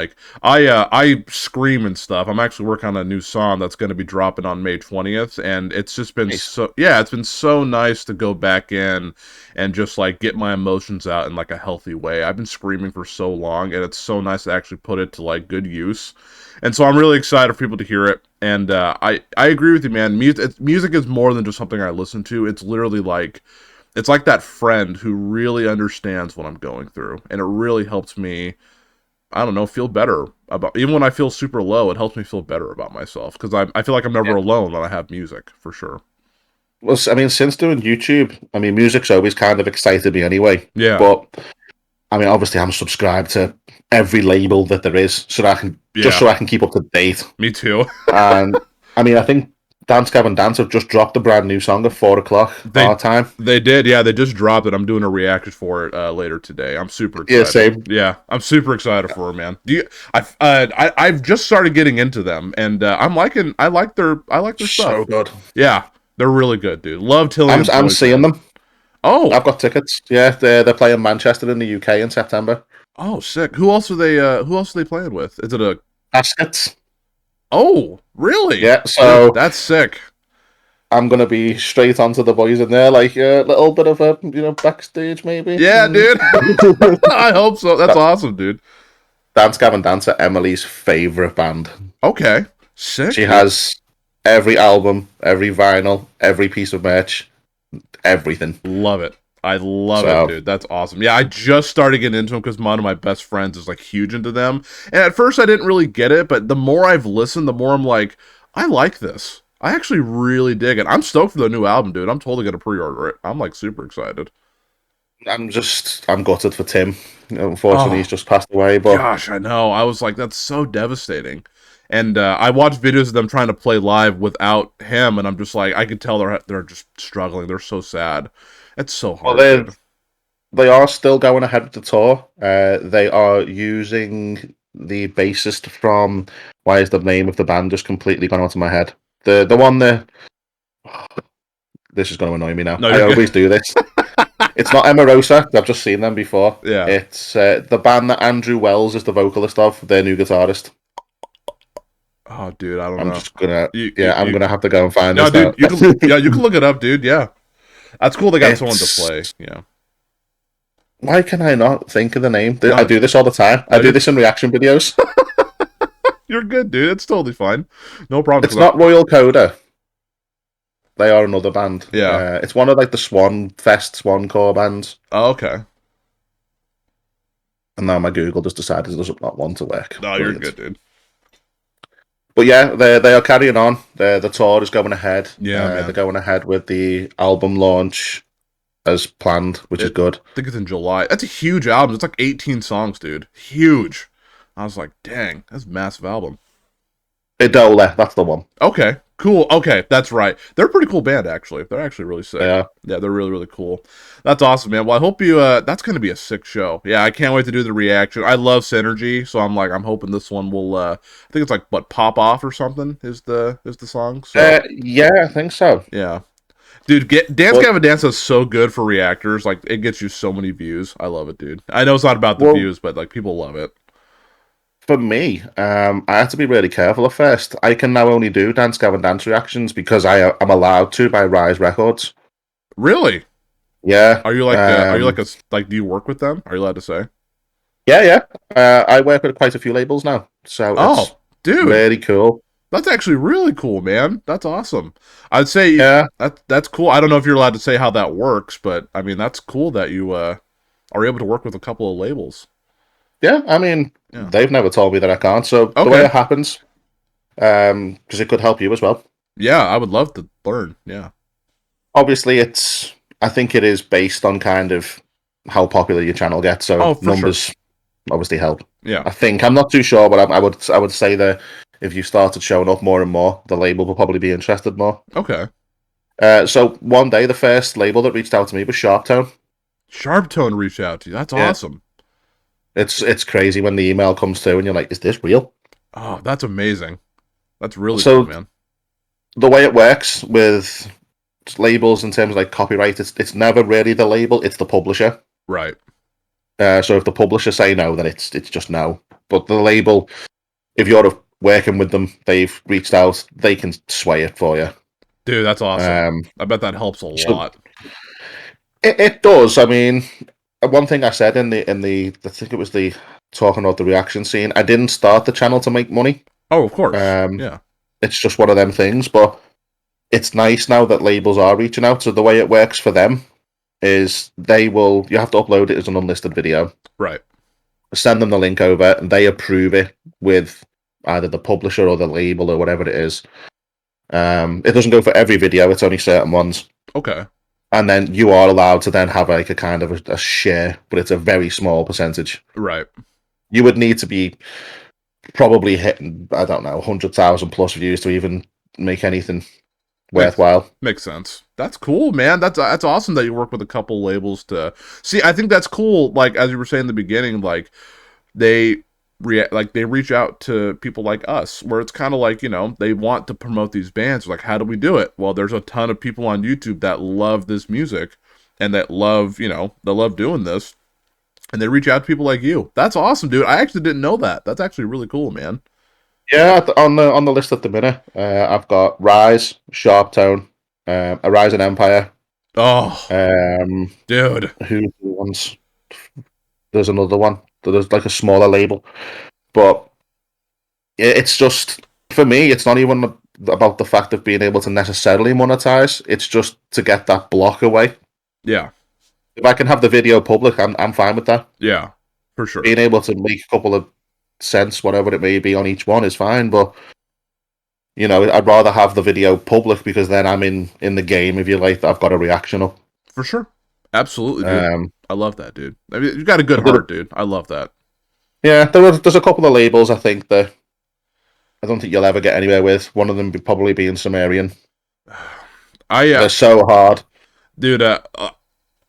I scream and stuff. I'm actually working on a new song that's going to be dropping on May 20th, and it's just been it's been so nice to go back in and just get my emotions out in a healthy way. I've been screaming for so long, and it's so nice to actually put it to good use. And so I'm really excited for people to hear it. And I agree with you, man. Music is more than just something I listen to. It's literally it's like that friend who really understands what I'm going through. And it really helps me, I don't know, feel better about, even when I feel super low, it helps me feel better about myself. Because I feel like I'm never alone when I have music, for sure. Well, I mean, since doing YouTube, music's always kind of excited me anyway. Yeah. But, obviously I'm subscribed to every label that there is, so that I can just so I can keep up to date. Me too. And I think Dance Gavin Dance have just dropped a brand new song at 4:00 our time. They did, yeah. They just dropped it. I'm doing a reaction for it later today. I'm super excited. Yeah, same. Yeah, I'm super excited for it, man. I've just started getting into them, and I like their stuff. So good. Yeah, they're really good, dude. Love Tillian's I'm seeing them. Oh, I've got tickets. Yeah, they're playing Manchester in the UK in September. Oh, sick. Who else are they playing with? Is it a Baskets? Oh, really? Yeah, so dude, that's sick. I'm gonna be straight onto the boys in there, like a little bit of a backstage maybe. Yeah, dude. I hope so. That's awesome, dude. Dance Gavin Dance are Emily's favorite band. Okay, sick. She has every album, every vinyl, every piece of merch, everything. Love it. I love it, dude. That's awesome. Yeah, I just started getting into them because one of my best friends is like huge into them. And at first I didn't really get it, but the more I've listened, the more I'm like, I like this. I actually really dig it. I'm stoked for the new album, dude. I'm totally gonna pre-order it. I'm like super excited. I'm gutted for Tim. Unfortunately, he's just passed away. But gosh, I know. I was like, that's so devastating. And I watched videos of them trying to play live without him, and I'm just like, I could tell they're just struggling. They're so sad. It's so hard. Well, they are still going ahead with the tour. They are using the bassist from... Why is the name of the band just completely gone out of my head? The one that... This is going to annoy me now. I always do this. It's not Emarosa. I've just seen them before. Yeah. It's the band that Andrew Wells is the vocalist of. Their new guitarist. Oh, dude, I don't know. I'm just gonna... I'm gonna have to go and find this. Dude, you can look it up, dude. Yeah. That's cool they got someone to play. Yeah. Why can I not think of the name? I do this all the time. I do this in reaction videos. You're good, dude. It's totally fine. No problem. It's not Royal Coda. They are another band. Yeah. It's one of like the Swancore bands. Oh, okay. And now my Google just decided it doesn't not want to work. No, you're good, dude. But yeah, they are carrying on. The tour is going ahead. Yeah, they're going ahead with the album launch as planned, which is good. I think it's in July. That's a huge album. It's like 18 songs, dude. Huge. I was like, dang, that's a massive album. Idole, that's the one. Okay, cool. Okay, that's right. They're a pretty cool band, actually. They're actually really sick. Yeah, they're really, really cool. That's awesome, man. Well, I hope you. That's going to be a sick show. Yeah, I can't wait to do the reaction. I love Synergy, so I'm hoping this one will. I think it's like Pop Off or something is the song. So. Yeah, I think so. Yeah, dude, Dance Gavin Dance is so good for reactors. Like, it gets you so many views. I love it, dude. I know it's not about the views, but like people love it. For me, I have to be really careful at first. I can now only do Dance Gavin Dance reactions because I am allowed to by Rise Records. Really? Yeah. Do you work with them? Are you allowed to say? Yeah. I work with quite a few labels now, so it's dude, really cool. That's actually really cool, man. That's awesome. I'd say that's cool. I don't know if you're allowed to say how that works, but I mean that's cool that you are able to work with a couple of labels. Yeah, I mean, they've never told me that I can't. So the way it happens, because it could help you as well. Yeah, I would love to learn. Yeah. Obviously, I think it is based on kind of how popular your channel gets. So numbers obviously help. Yeah. I think I'm not too sure, but I would say that if you started showing up more and more, the label will probably be interested more. Okay. So one day, the first label that reached out to me was Sharptone. Sharptone reached out to you. That's awesome. It's crazy when the email comes through and you're like, is this real? Oh, that's amazing. That's really cool, man. The way it works with labels in terms of like copyright, it's never really the label, it's the publisher. Right. So if the publisher say no, then it's just no. But the label, if you're working with them, they've reached out, they can sway it for you. Dude, that's awesome. I bet that helps a lot. It does. I mean, one thing I said in the I think it was the talking about the reaction scene, I didn't start the channel to make money. Oh, of course. Yeah. It's just one of them things, but it's nice now that labels are reaching out. So the way it works for them is you have to upload it as an unlisted video. Right. Send them the link over and they approve it with either the publisher or the label or whatever it is. It doesn't go for every video, it's only certain ones. Okay. And then you are allowed to then have like a kind of a share, but it's a very small percentage. Right. You would need to be probably hitting, I don't know, 100,000 plus views to even make anything. worthwhile. Makes sense. That's cool, man. That's awesome that you work with a couple labels to see. I think that's cool. Like as you were saying in the beginning, like they reach out to people like us, where it's kind of like, you know, they want to promote these bands. Like, how do we do it? Well, there's a ton of people on YouTube that love this music and that love, you know, they love doing this, and they reach out to people like you. That's awesome, dude. I actually didn't know that. That's actually really cool, man. Yeah, on the list at the minute, I've got Rise, Sharp Tone, A Rising Empire. Oh, dude. Who's the ones? There's another one. There's like a smaller label, but it's just, for me, it's not even about the fact of being able to necessarily monetize. It's just to get that block away. Yeah. If I can have the video public, I'm fine with that. Yeah, for sure. Being able to make a couple of cents, whatever it may be, on each one is fine, but you know, I'd rather have the video public because then I'm in the game, if you like. I've got a reaction up. For sure. Absolutely, dude. I love that, dude. I mean, you've got a good heart, dude. I love that. Yeah, there's a couple of labels I think that I don't think you'll ever get anywhere with. One of them probably being Sumerian. They're so hard, dude. Are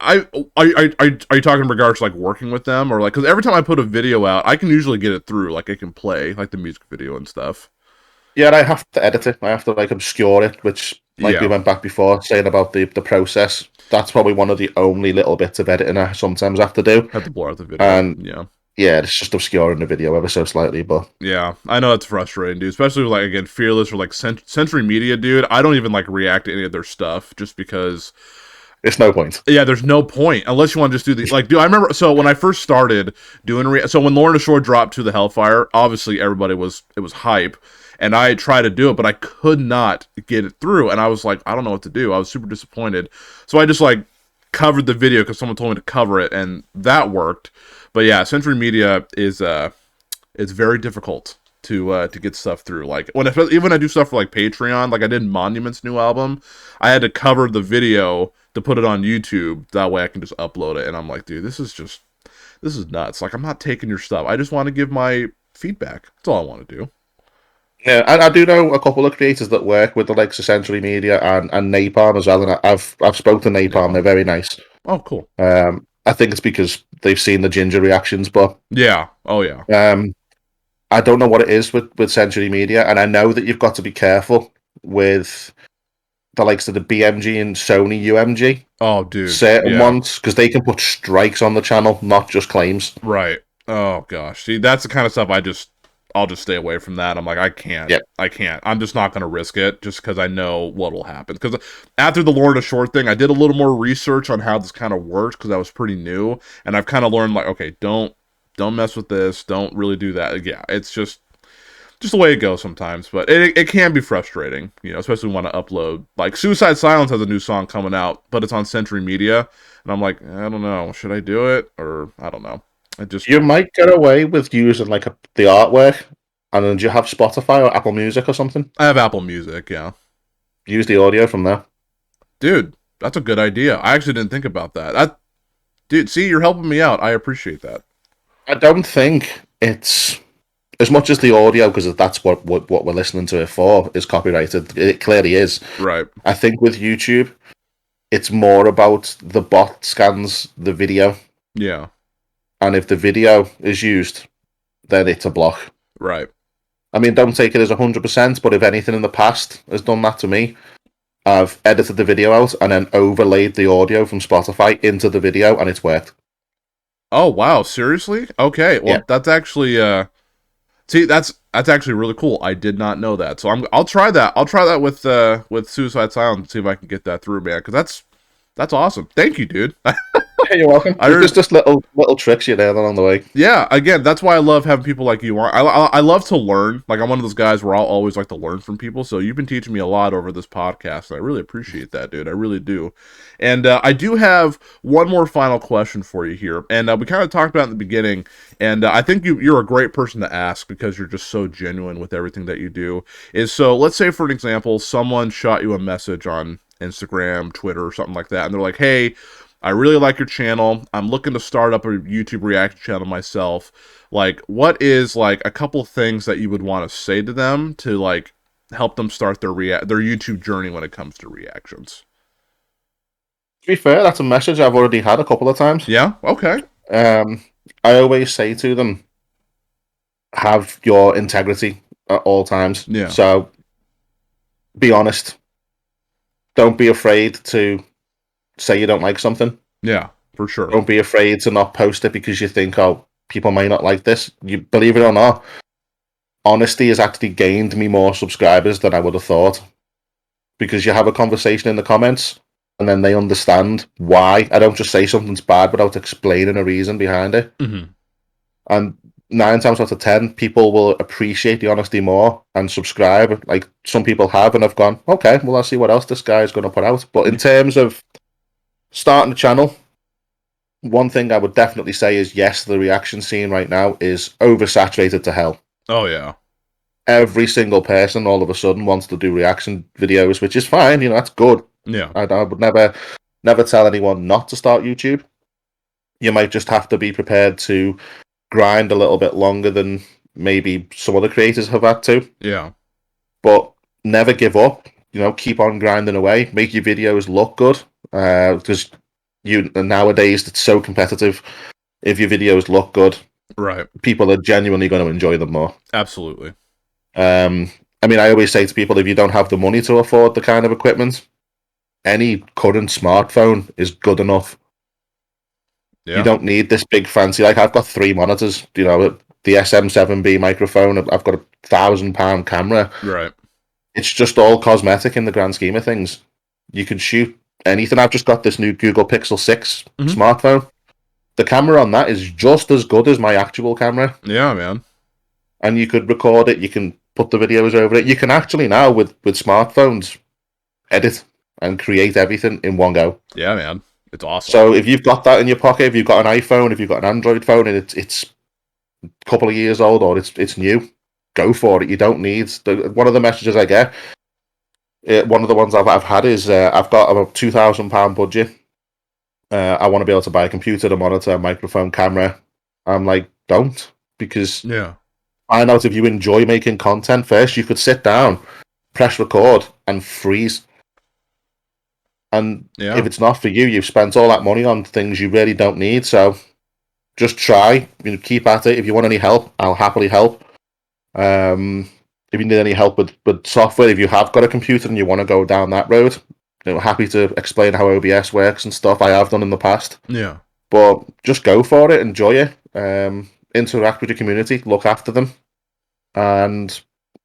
you talking in regards to like working with them, or like, because every time I put a video out, I can usually get it through, like it can play like the music video and stuff. Yeah, I have to edit it. I have to like obscure it, which we went back before saying about the process. That's probably one of the only little bits of editing I sometimes have to do. Have to blur out the video. And yeah, it's just obscuring the video ever so slightly, but yeah, I know it's frustrating, dude. Especially with, like, again, Fearless or like Century Media, dude. I don't even like react to any of their stuff just because it's no point. Yeah, there's no point unless you want to just do these. Like, dude, I remember. So when I first started doing, so when Leuan Owen dropped to the Hellfire, obviously it was hype, and I tried to do it, but I could not get it through, and I was like, I don't know what to do. I was super disappointed, so I just like covered the video because someone told me to cover it, and that worked. But yeah, Century Media is it's very difficult to get stuff through. Like even when I do stuff for like Patreon, like I did Monument's new album, I had to cover the video to put it on YouTube. That way I can just upload it. And I'm like, dude, this is nuts. Like, I'm not taking your stuff. I just want to give my feedback. That's all I want to do. Yeah, I do know a couple of creators that work with the likes of Century Media and Napalm as well, and I've spoken to Napalm. They're very nice. Oh, cool. I think it's because they've seen the Ginger reactions, but yeah, oh yeah. I don't know what it is with Century Media, and I know that you've got to be careful with the likes of the BMG and Sony UMG. Oh, dude, certain ones, because they can put strikes on the channel, not just claims. Right. Oh gosh, see, that's the kind of stuff I'll just stay away from that. I'm like, I can't. I'm just not going to risk it just because I know what will happen. Because after the Lord of Short thing, I did a little more research on how this kind of works because I was pretty new, and I've kind of learned, like, okay, don't mess with this. Don't really do that. Yeah, it's just the way it goes sometimes. But it can be frustrating, you know, especially when you want to upload. Like Suicide Silence has a new song coming out, but it's on Century Media, and I'm like, I don't know, should I do it or I don't know. You might get away with using like the artwork, and then do you have Spotify or Apple Music or something? I have Apple Music, yeah. Use the audio from there. Dude, that's a good idea. I actually didn't think about that. Dude, see, you're helping me out. I appreciate that. I don't think it's as much as the audio, because that's what we're listening to it for, is copyrighted. It clearly is. Right. I think with YouTube, it's more about the bot scans the video. Yeah. And if the video is used, then it's a block. Right. I mean, don't take it as 100%, but if anything in the past has done that to me, I've edited the video out and then overlaid the audio from Spotify into the video, and it's worked. Oh, wow. Seriously? Okay. Well, that's actually... See, that's actually really cool. I did not know that. So I'll try that. I'll try that with Suicide Silence and see if I can get that through, man. Because that's awesome. Thank you, dude. Yeah, you're welcome. There's just little tricks you learn along the way. Yeah, again, that's why I love having people like you. I love to learn. Like, I'm one of those guys where I'll always like to learn from people. So you've been teaching me a lot over this podcast, and I really appreciate that, dude. I really do. And I do have one more final question for you here. And we kind of talked about it in the beginning, and I think you're a great person to ask because you're just so genuine with everything that you do. So let's say, for an example, someone shot you a message on Instagram, Twitter, or something like that, and they're like, hey, I really like your channel. I'm looking to start up a YouTube reaction channel myself. Like, what is like a couple things that you would want to say to them to like help them start their YouTube journey when it comes to reactions? To be fair, that's a message I've already had a couple of times. Yeah. Okay. I always say to them, have your integrity at all times. Yeah. So be honest. Don't be afraid to say you don't like something. Yeah, for sure. Don't be afraid to not post it because you think, oh, people may not like this. You believe it or not, honesty has actually gained me more subscribers than I would have thought. Because you have a conversation in the comments and then they understand why. I don't just say something's bad without explaining a reason behind it. Mm-hmm. And 9 times out of 10, people will appreciate the honesty more and subscribe. Like some people have, and I've gone, okay, well, I'll see what else this guy is going to put out. But in terms of starting the channel, one thing I would definitely say is yes, the reaction scene right now is oversaturated to hell. Oh, yeah. Every single person all of a sudden wants to do reaction videos, which is fine. That's good. Yeah. I would never tell anyone not to start YouTube. You might just have to be prepared to grind a little bit longer than maybe some other creators have had to. Yeah. But never give up. Keep on grinding away. Make your videos look good. Because nowadays it's so competitive. If your videos look good, right, people are genuinely going to enjoy them more. Absolutely. I always say to people, if you don't have the money to afford the kind of equipment, any current smartphone is good enough. Yeah. You don't need this big fancy. Like I've got 3 monitors. The SM7B microphone. I've got a £1,000 camera. Right. It's just all cosmetic in the grand scheme of things. You can shoot anything. I've just got this new Google Pixel 6 smartphone. The camera on that is just as good as my actual camera. Yeah, man. And you could record it. You can put the videos over it. You can actually now with smartphones edit and create everything in one go. Yeah, man. It's awesome. So if you've got that in your pocket, if you've got an iPhone, if you've got an Android phone, and it's a couple of years old or it's new, go for it. You don't need one of the messages I get. One of the ones I've had is I've got a £2,000 budget. I want to be able to buy a computer, a monitor, a microphone, camera. I'm like, don't, because find out if you enjoy making content first. You could sit down, press record, and freeze. And if it's not for you, you've spent all that money on things you really don't need. So just try. Keep at it. If you want any help, I'll happily help. If you need any help with software, if you have got a computer and you want to go down that road, happy to explain how OBS works and stuff. I have done in the past. Yeah. But just go for it. Enjoy it. Interact with your community. Look after them. And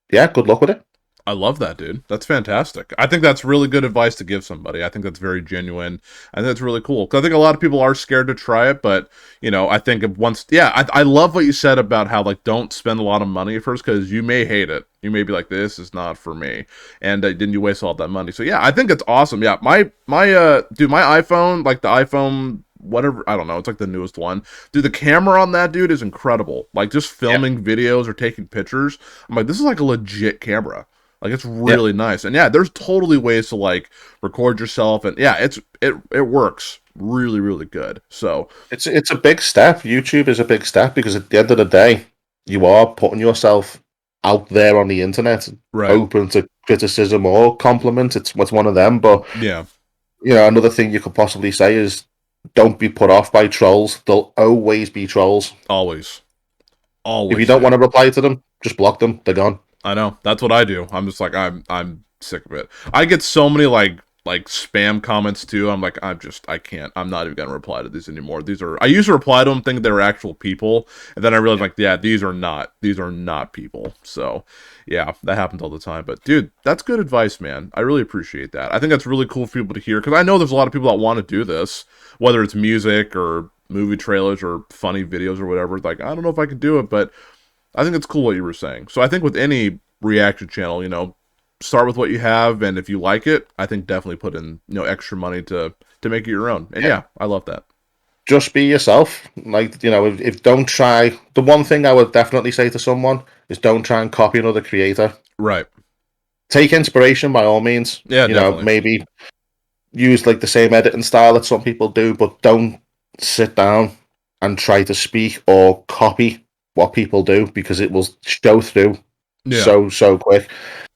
good luck with it. I love that, dude. That's fantastic. I think that's really good advice to give somebody. I think that's very genuine. I think that's really cool. Because I think a lot of people are scared to try it, but, I think if once... Yeah, I love what you said about how, don't spend a lot of money at first, because you may hate it. You may be like, this is not for me. And then you waste all that money. So, yeah, I think it's awesome. Yeah, my iPhone, the iPhone... whatever, I don't know, it's the newest one. Dude, the camera on that, dude, is incredible. just filming videos or taking pictures. I'm like, this is a legit camera. It's really nice. And there's totally ways to record yourself, and it works really, really good. So it's a big step. YouTube is a big step because at the end of the day, you are putting yourself out there on the internet, open to criticism or compliment. It's one of them. But another thing you could possibly say is don't be put off by trolls. There'll always be trolls. Always. If you don't want to reply to them, just block them. They're gone. I know. That's what I do. I'm just I'm sick of it. I get so many spam comments too. I'm I can't. I'm not even gonna reply to these anymore. I used to reply to them thinking they were actual people, and then I realized these are not people. So that happens all the time. But dude, that's good advice, man. I really appreciate that. I think that's really cool for people to hear, because I know there's a lot of people that want to do this, whether it's music or movie trailers or funny videos or whatever. I don't know if I could do it, but I think it's cool what you were saying. So I think with any reaction channel, start with what you have, and if you like it, I think definitely put in extra money to make it your own. And I love that. Just be yourself. If don't try. The one thing I would definitely say to someone is don't try and copy another creator. Right. Take inspiration by all means. Yeah, definitely. Maybe use the same editing style that some people do, but don't sit down and try to speak or copy what people do, because it will show through so quick.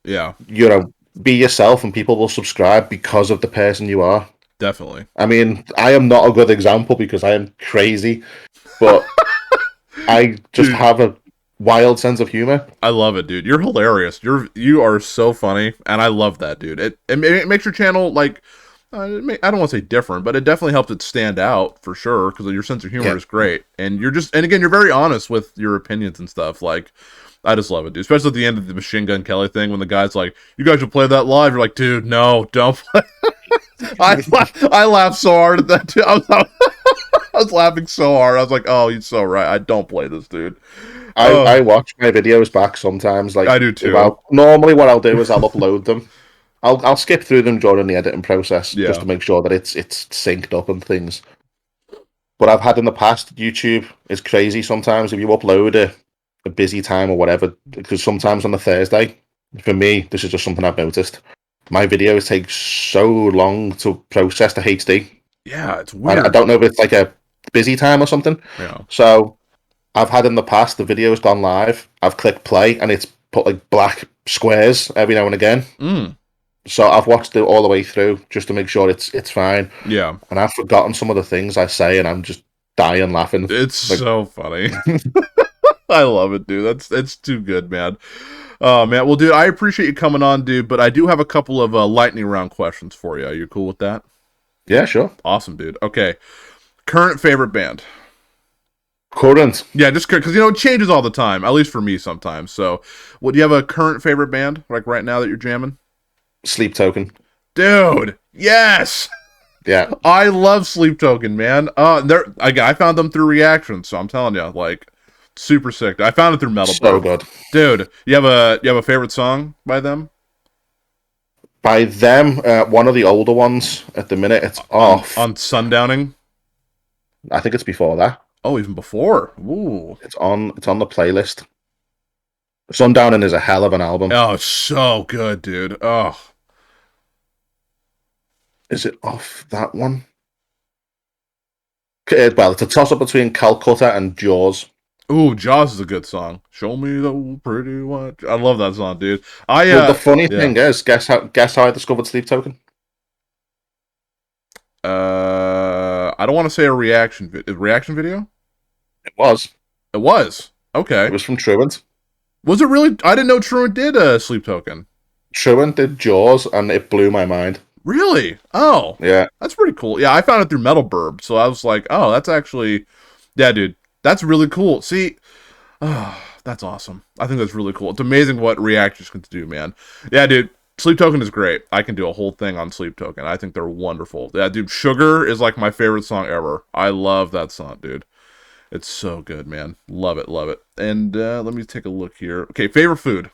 You know, be yourself and people will subscribe because of the person you are. Definitely. I mean, I am not a good example because I am crazy, but I just have a wild sense of humor. I love it, dude. You're hilarious. You are so funny, and I love that, dude. It makes your channel like I don't want to say different, but it definitely helps it stand out for sure because your sense of humor is great, and again you're very honest with your opinions and stuff. Like I just love it, dude. Especially at the end of the Machine Gun Kelly thing when the guy's like, "You guys should play that live." You're like, "Dude, no, don't play." I laughed so hard at that too. I was laughing so hard. I was like, "Oh, you're so right. I don't play this, dude." I watch my videos back sometimes. Like I do too. Normally, what I'll do is I'll upload them. I'll skip through them during the editing process just to make sure that it's synced up and things. But I've had in the past, YouTube is crazy sometimes. If you upload a busy time or whatever, because sometimes on a Thursday, for me, this is just something I've noticed. My videos take so long to process to HD. Yeah, it's weird. I don't know if it's like a busy time or something. Yeah. So I've had in the past, the video's gone live, I've clicked play, and it's put like black squares every now and again. So I've watched it all the way through just to make sure it's fine. Yeah. And I've forgotten some of the things I say, and I'm just dying laughing. It's like, so funny. I love it, dude. It's too good, man. Oh, man. Well, dude, I appreciate you coming on, dude, but I do have a couple of lightning round questions for you. Are you cool with that? Yeah, sure. Awesome, dude. Okay. Current favorite band? Current? Yeah, just because, it changes all the time, at least for me sometimes. So, do you have a current favorite band, like right now that you're jamming? Sleep Token. Dude, yes! Yeah. I love Sleep Token, man. I found them through reactions, so I'm telling you, like, super sick. I found it through Metal. So good. Dude, you have a favorite song by them? By them, one of the older ones at the minute, it's off. On Sundowning? I think it's before that. Oh, even before. Ooh. It's on the playlist. Sundowning is a hell of an album. Oh, so good, dude. Oh. Is it off that one? Well, it's a toss-up between Calcutta and Jaws. Ooh, Jaws is a good song. Show me the pretty one. I love that song, dude. Well, the funny thing is, guess how I discovered Sleep Token? I don't want to say a reaction video. It was. It was. Okay. It was from Truant. Was it really? I didn't know Truant did a Sleep Token. Truant did Jaws, and it blew my mind. Really? Oh. Yeah. That's pretty cool. Yeah, I found it through Metal Burb, so I was like, oh, that's actually... Yeah, dude. That's really cool. See... Oh, that's awesome. I think that's really cool. It's amazing what reactors can do, man. Yeah, dude. Sleep Token is great. I can do a whole thing on Sleep Token. I think they're wonderful. Yeah, dude. Sugar is like my favorite song ever. I love that song, dude. It's so good, man. Love it, love it. And let me take a look here. Okay, favorite food?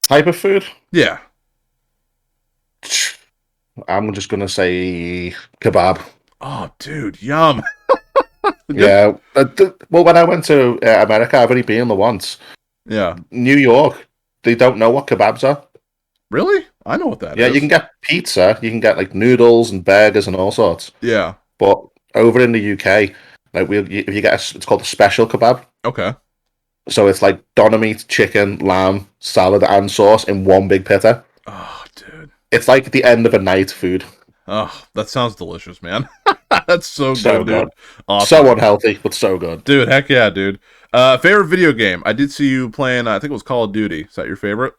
Type of food? Yeah. I'm just going to say kebab. Oh, dude, yum. Yeah. Well, when I went to America, I've only been there once. Yeah. New York, they don't know what kebabs are. Really? I know what that is. Yeah, you can get pizza, you can get like noodles and burgers and all sorts. Yeah. But over in the UK, like if you get it's called a special kebab. Okay. So it's like doner meat, chicken, lamb, salad, and sauce in one big pitta. Oh, dude. It's like the end of a night food. Oh, that sounds delicious, man. That's so good, dude. Awesome. So unhealthy, but so good. Dude, heck yeah, dude. Favorite video game? I did see you playing, I think it was Call of Duty. Is that your favorite?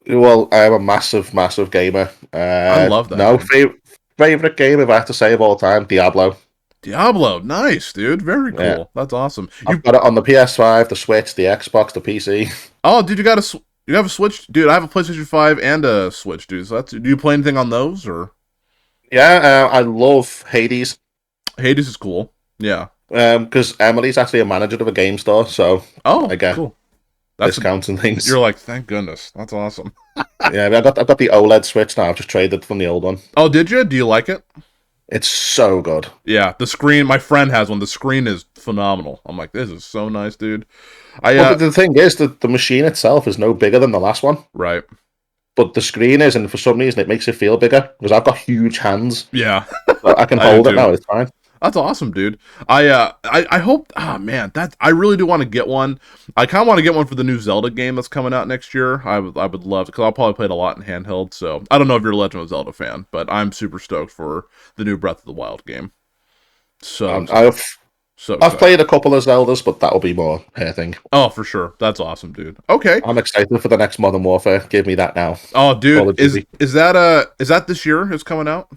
Well, I am a massive, massive gamer. I love that. No, favorite game, if I have to say, of all time, Diablo. Diablo, nice, dude. Very cool. Yeah. That's awesome. I've got it on the PS5, the Switch, the Xbox, the PC. Oh, dude, you have a Switch? Dude, I have a PlayStation 5 and a Switch, dude. So do you play anything on those, or? Yeah, I love Hades. Hades is cool. Yeah. Because Emily's actually a manager of a game store, so I get cool. Discounts and things. You're like, thank goodness. That's awesome. Yeah, I've got the OLED Switch now. I've just traded from the old one. Oh, did you? Do you like it? It's so good. Yeah, the screen. My friend has one. The screen is phenomenal. I'm like, this is so nice, dude. Well, the thing is that the machine itself is no bigger than the last one. Right. But the screen is, and for some reason it makes it feel bigger because I've got huge hands. Yeah. I can hold it now. It's fine. That's awesome, dude. I hope. Oh man, I really do want to get one. I kind of want to get one for the new Zelda game that's coming out next year. I would love because I'll probably play it a lot in handheld. So I don't know if you're a Legend of Zelda fan, but I'm super stoked for the new Breath of the Wild game. So I've played a couple of Zeldas, but that'll be more her thing. Oh, for sure. That's awesome, dude. Okay. I'm excited for the next Modern Warfare. Give me that now. Oh, dude, is that this year? It's coming out.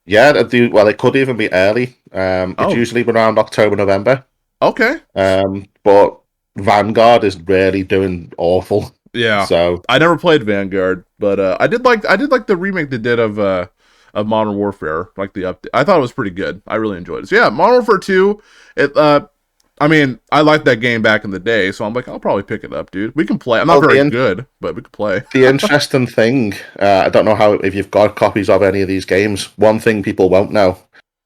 Yeah, well, it could even be early. It's usually around October, November. Okay. But Vanguard is really doing awful. Yeah. So I never played Vanguard, but I did like the remake they did of Modern Warfare, like the update. I thought it was pretty good. I really enjoyed it. So yeah, Modern Warfare 2. I mean, I liked that game back in the day, so I'm like, I'll probably pick it up, dude. We can play. I'm not very good, but we can play. The interesting thing, I don't know if you've got copies of any of these games. One thing people won't know,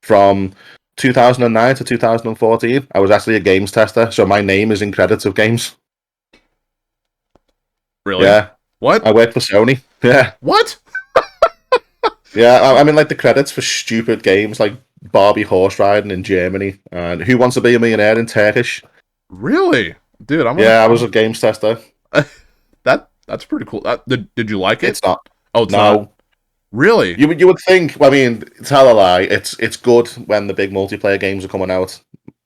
from 2009 to 2014, I was actually a games tester, so my name is in credits of games. Really? Yeah. What? I worked for Sony. Yeah. What? Yeah, I mean, like the credits for stupid games like Barbie horse riding in Germany and Who Wants to Be a Millionaire in Turkish. Really, dude? I was a games tester. That's pretty cool. Did you like it? It's not. Oh, it's not. Really? You would think. I mean, tell a lie. It's good when the big multiplayer games are coming out,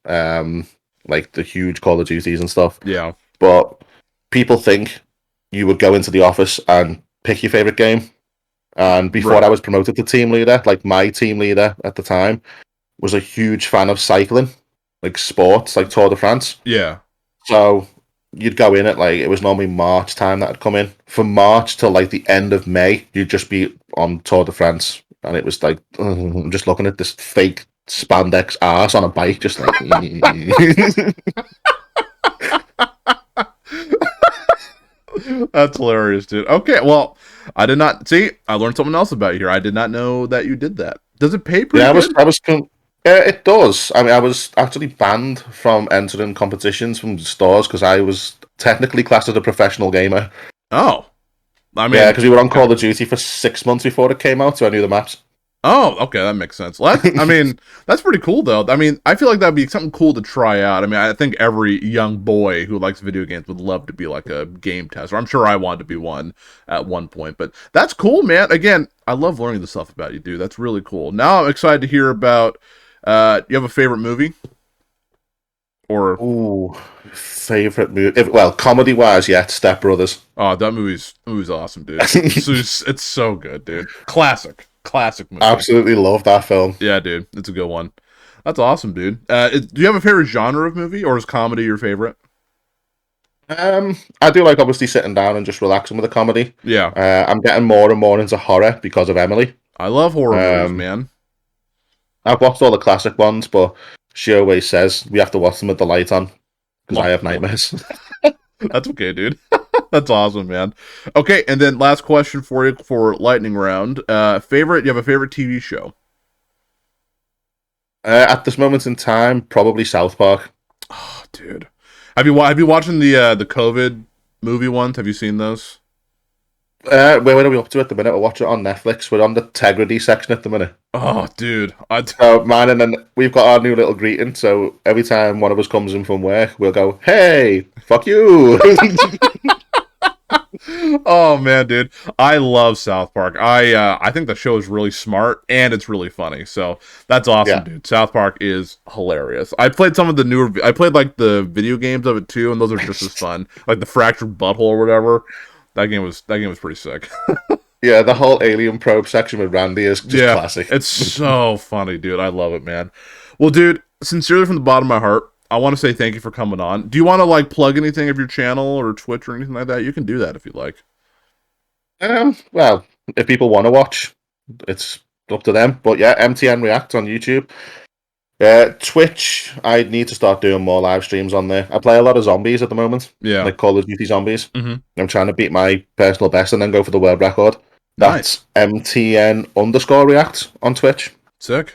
like the huge Call of Duties and stuff. Yeah. But people think you would go into the office and pick your favorite game. And before I was promoted to team leader, like my team leader at the time was a huge fan of cycling, like sports, like Tour de France. Yeah. So you'd go in at it was normally March time that I'd come in. From March till like the end of May, you'd just be on Tour de France. And it was like, I'm just looking at this fake spandex ass on a bike, just like. That's hilarious, dude. Okay, well, I did not see. I learned something else about you here. I did not know that you did that. Does it pay pretty good? It does. I mean, I was actually banned from entering competitions from stores because I was technically classed as a professional gamer. Oh, I mean, yeah, because we were on Call of Duty for 6 months before it came out, so I knew the maps. Oh, okay, that makes sense. Well, I mean, that's pretty cool, though. I mean, I feel like that'd be something cool to try out. I mean, I think every young boy who likes video games would love to be like a game tester. I'm sure I wanted to be one at one point, but that's cool, man. Again, I love learning the stuff about you, dude. That's really cool. Now I'm excited to hear about. You have a favorite movie? Or favorite movie? Well, comedy-wise, yeah, Step Brothers. Oh, that movie's awesome, dude. It's so good, dude. Classic movie. Absolutely love that film. Yeah, dude, it's a good one. That's awesome, dude. Do you have a favorite genre of movie, or is comedy your favorite? I do like obviously sitting down and just relaxing with a comedy. Yeah. I'm getting more and more into horror because of Emily. I love horror movies, man. I've watched all the classic ones, but she always says we have to watch them with the light on because I have nightmares. That's okay, dude. That's awesome, man. Okay, and then last question for you for lightning round. You have a favorite TV show? At this moment in time, probably South Park. Oh, dude. Have you watching the COVID movie ones? Have you seen those? Where are we up to at the minute? We'll watch it on Netflix. We're on the integrity section at the minute. Oh, dude. Man, and then we've got our new little greeting. So every time one of us comes in from work, we'll go, "Hey, fuck you." Oh man, dude, I love South Park. I think the show is really smart and it's really funny. So that's awesome, dude. South Park is hilarious. I played some of the newer. I played like the video games of it too, and those are just as fun. Like the Fractured Butthole or whatever. That game was pretty sick. Yeah, the whole alien probe section with Randy is just classic. It's so funny, dude. I love it, man. Well, dude, sincerely from the bottom of my heart, I want to say thank you for coming on. Do you want to like plug anything of your channel or Twitch or anything like that? You can do that if you'd like. Well, if people want to watch, it's up to them. But yeah, MTN React on YouTube. Twitch, I need to start doing more live streams on there. I play a lot of zombies at the moment. Yeah. Like Call of Duty Zombies. Mm-hmm. I'm trying to beat my personal best and then go for the world record. That's MTN_React on Twitch. Sick.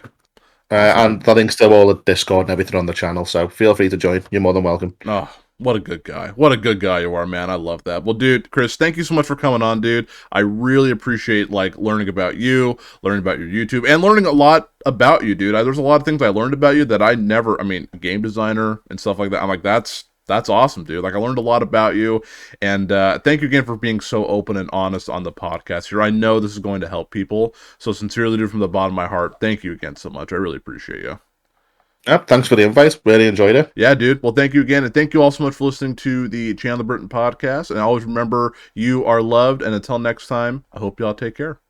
And the links to all the Discord and everything on the channel, so feel free to join. You're more than welcome. Oh, What a good guy. What a good guy you are, man. I love that. Well, dude, Chris, thank you so much for coming on, dude. I really appreciate, like, learning about you, learning about your YouTube, and learning a lot about you, dude. There's a lot of things I learned about you that I mean, game designer and stuff like that. I'm like, that's awesome, dude. Like, I learned a lot about you, and thank you again for being so open and honest on the podcast here. I know this is going to help people, so sincerely, dude, from the bottom of my heart, thank you again so much. I really appreciate you. Yep, thanks for the invite. Really enjoyed it. Yeah, dude. Well, thank you again. And thank you all so much for listening to the Chandler Burton podcast. And always remember, you are loved. And until next time, I hope y'all take care.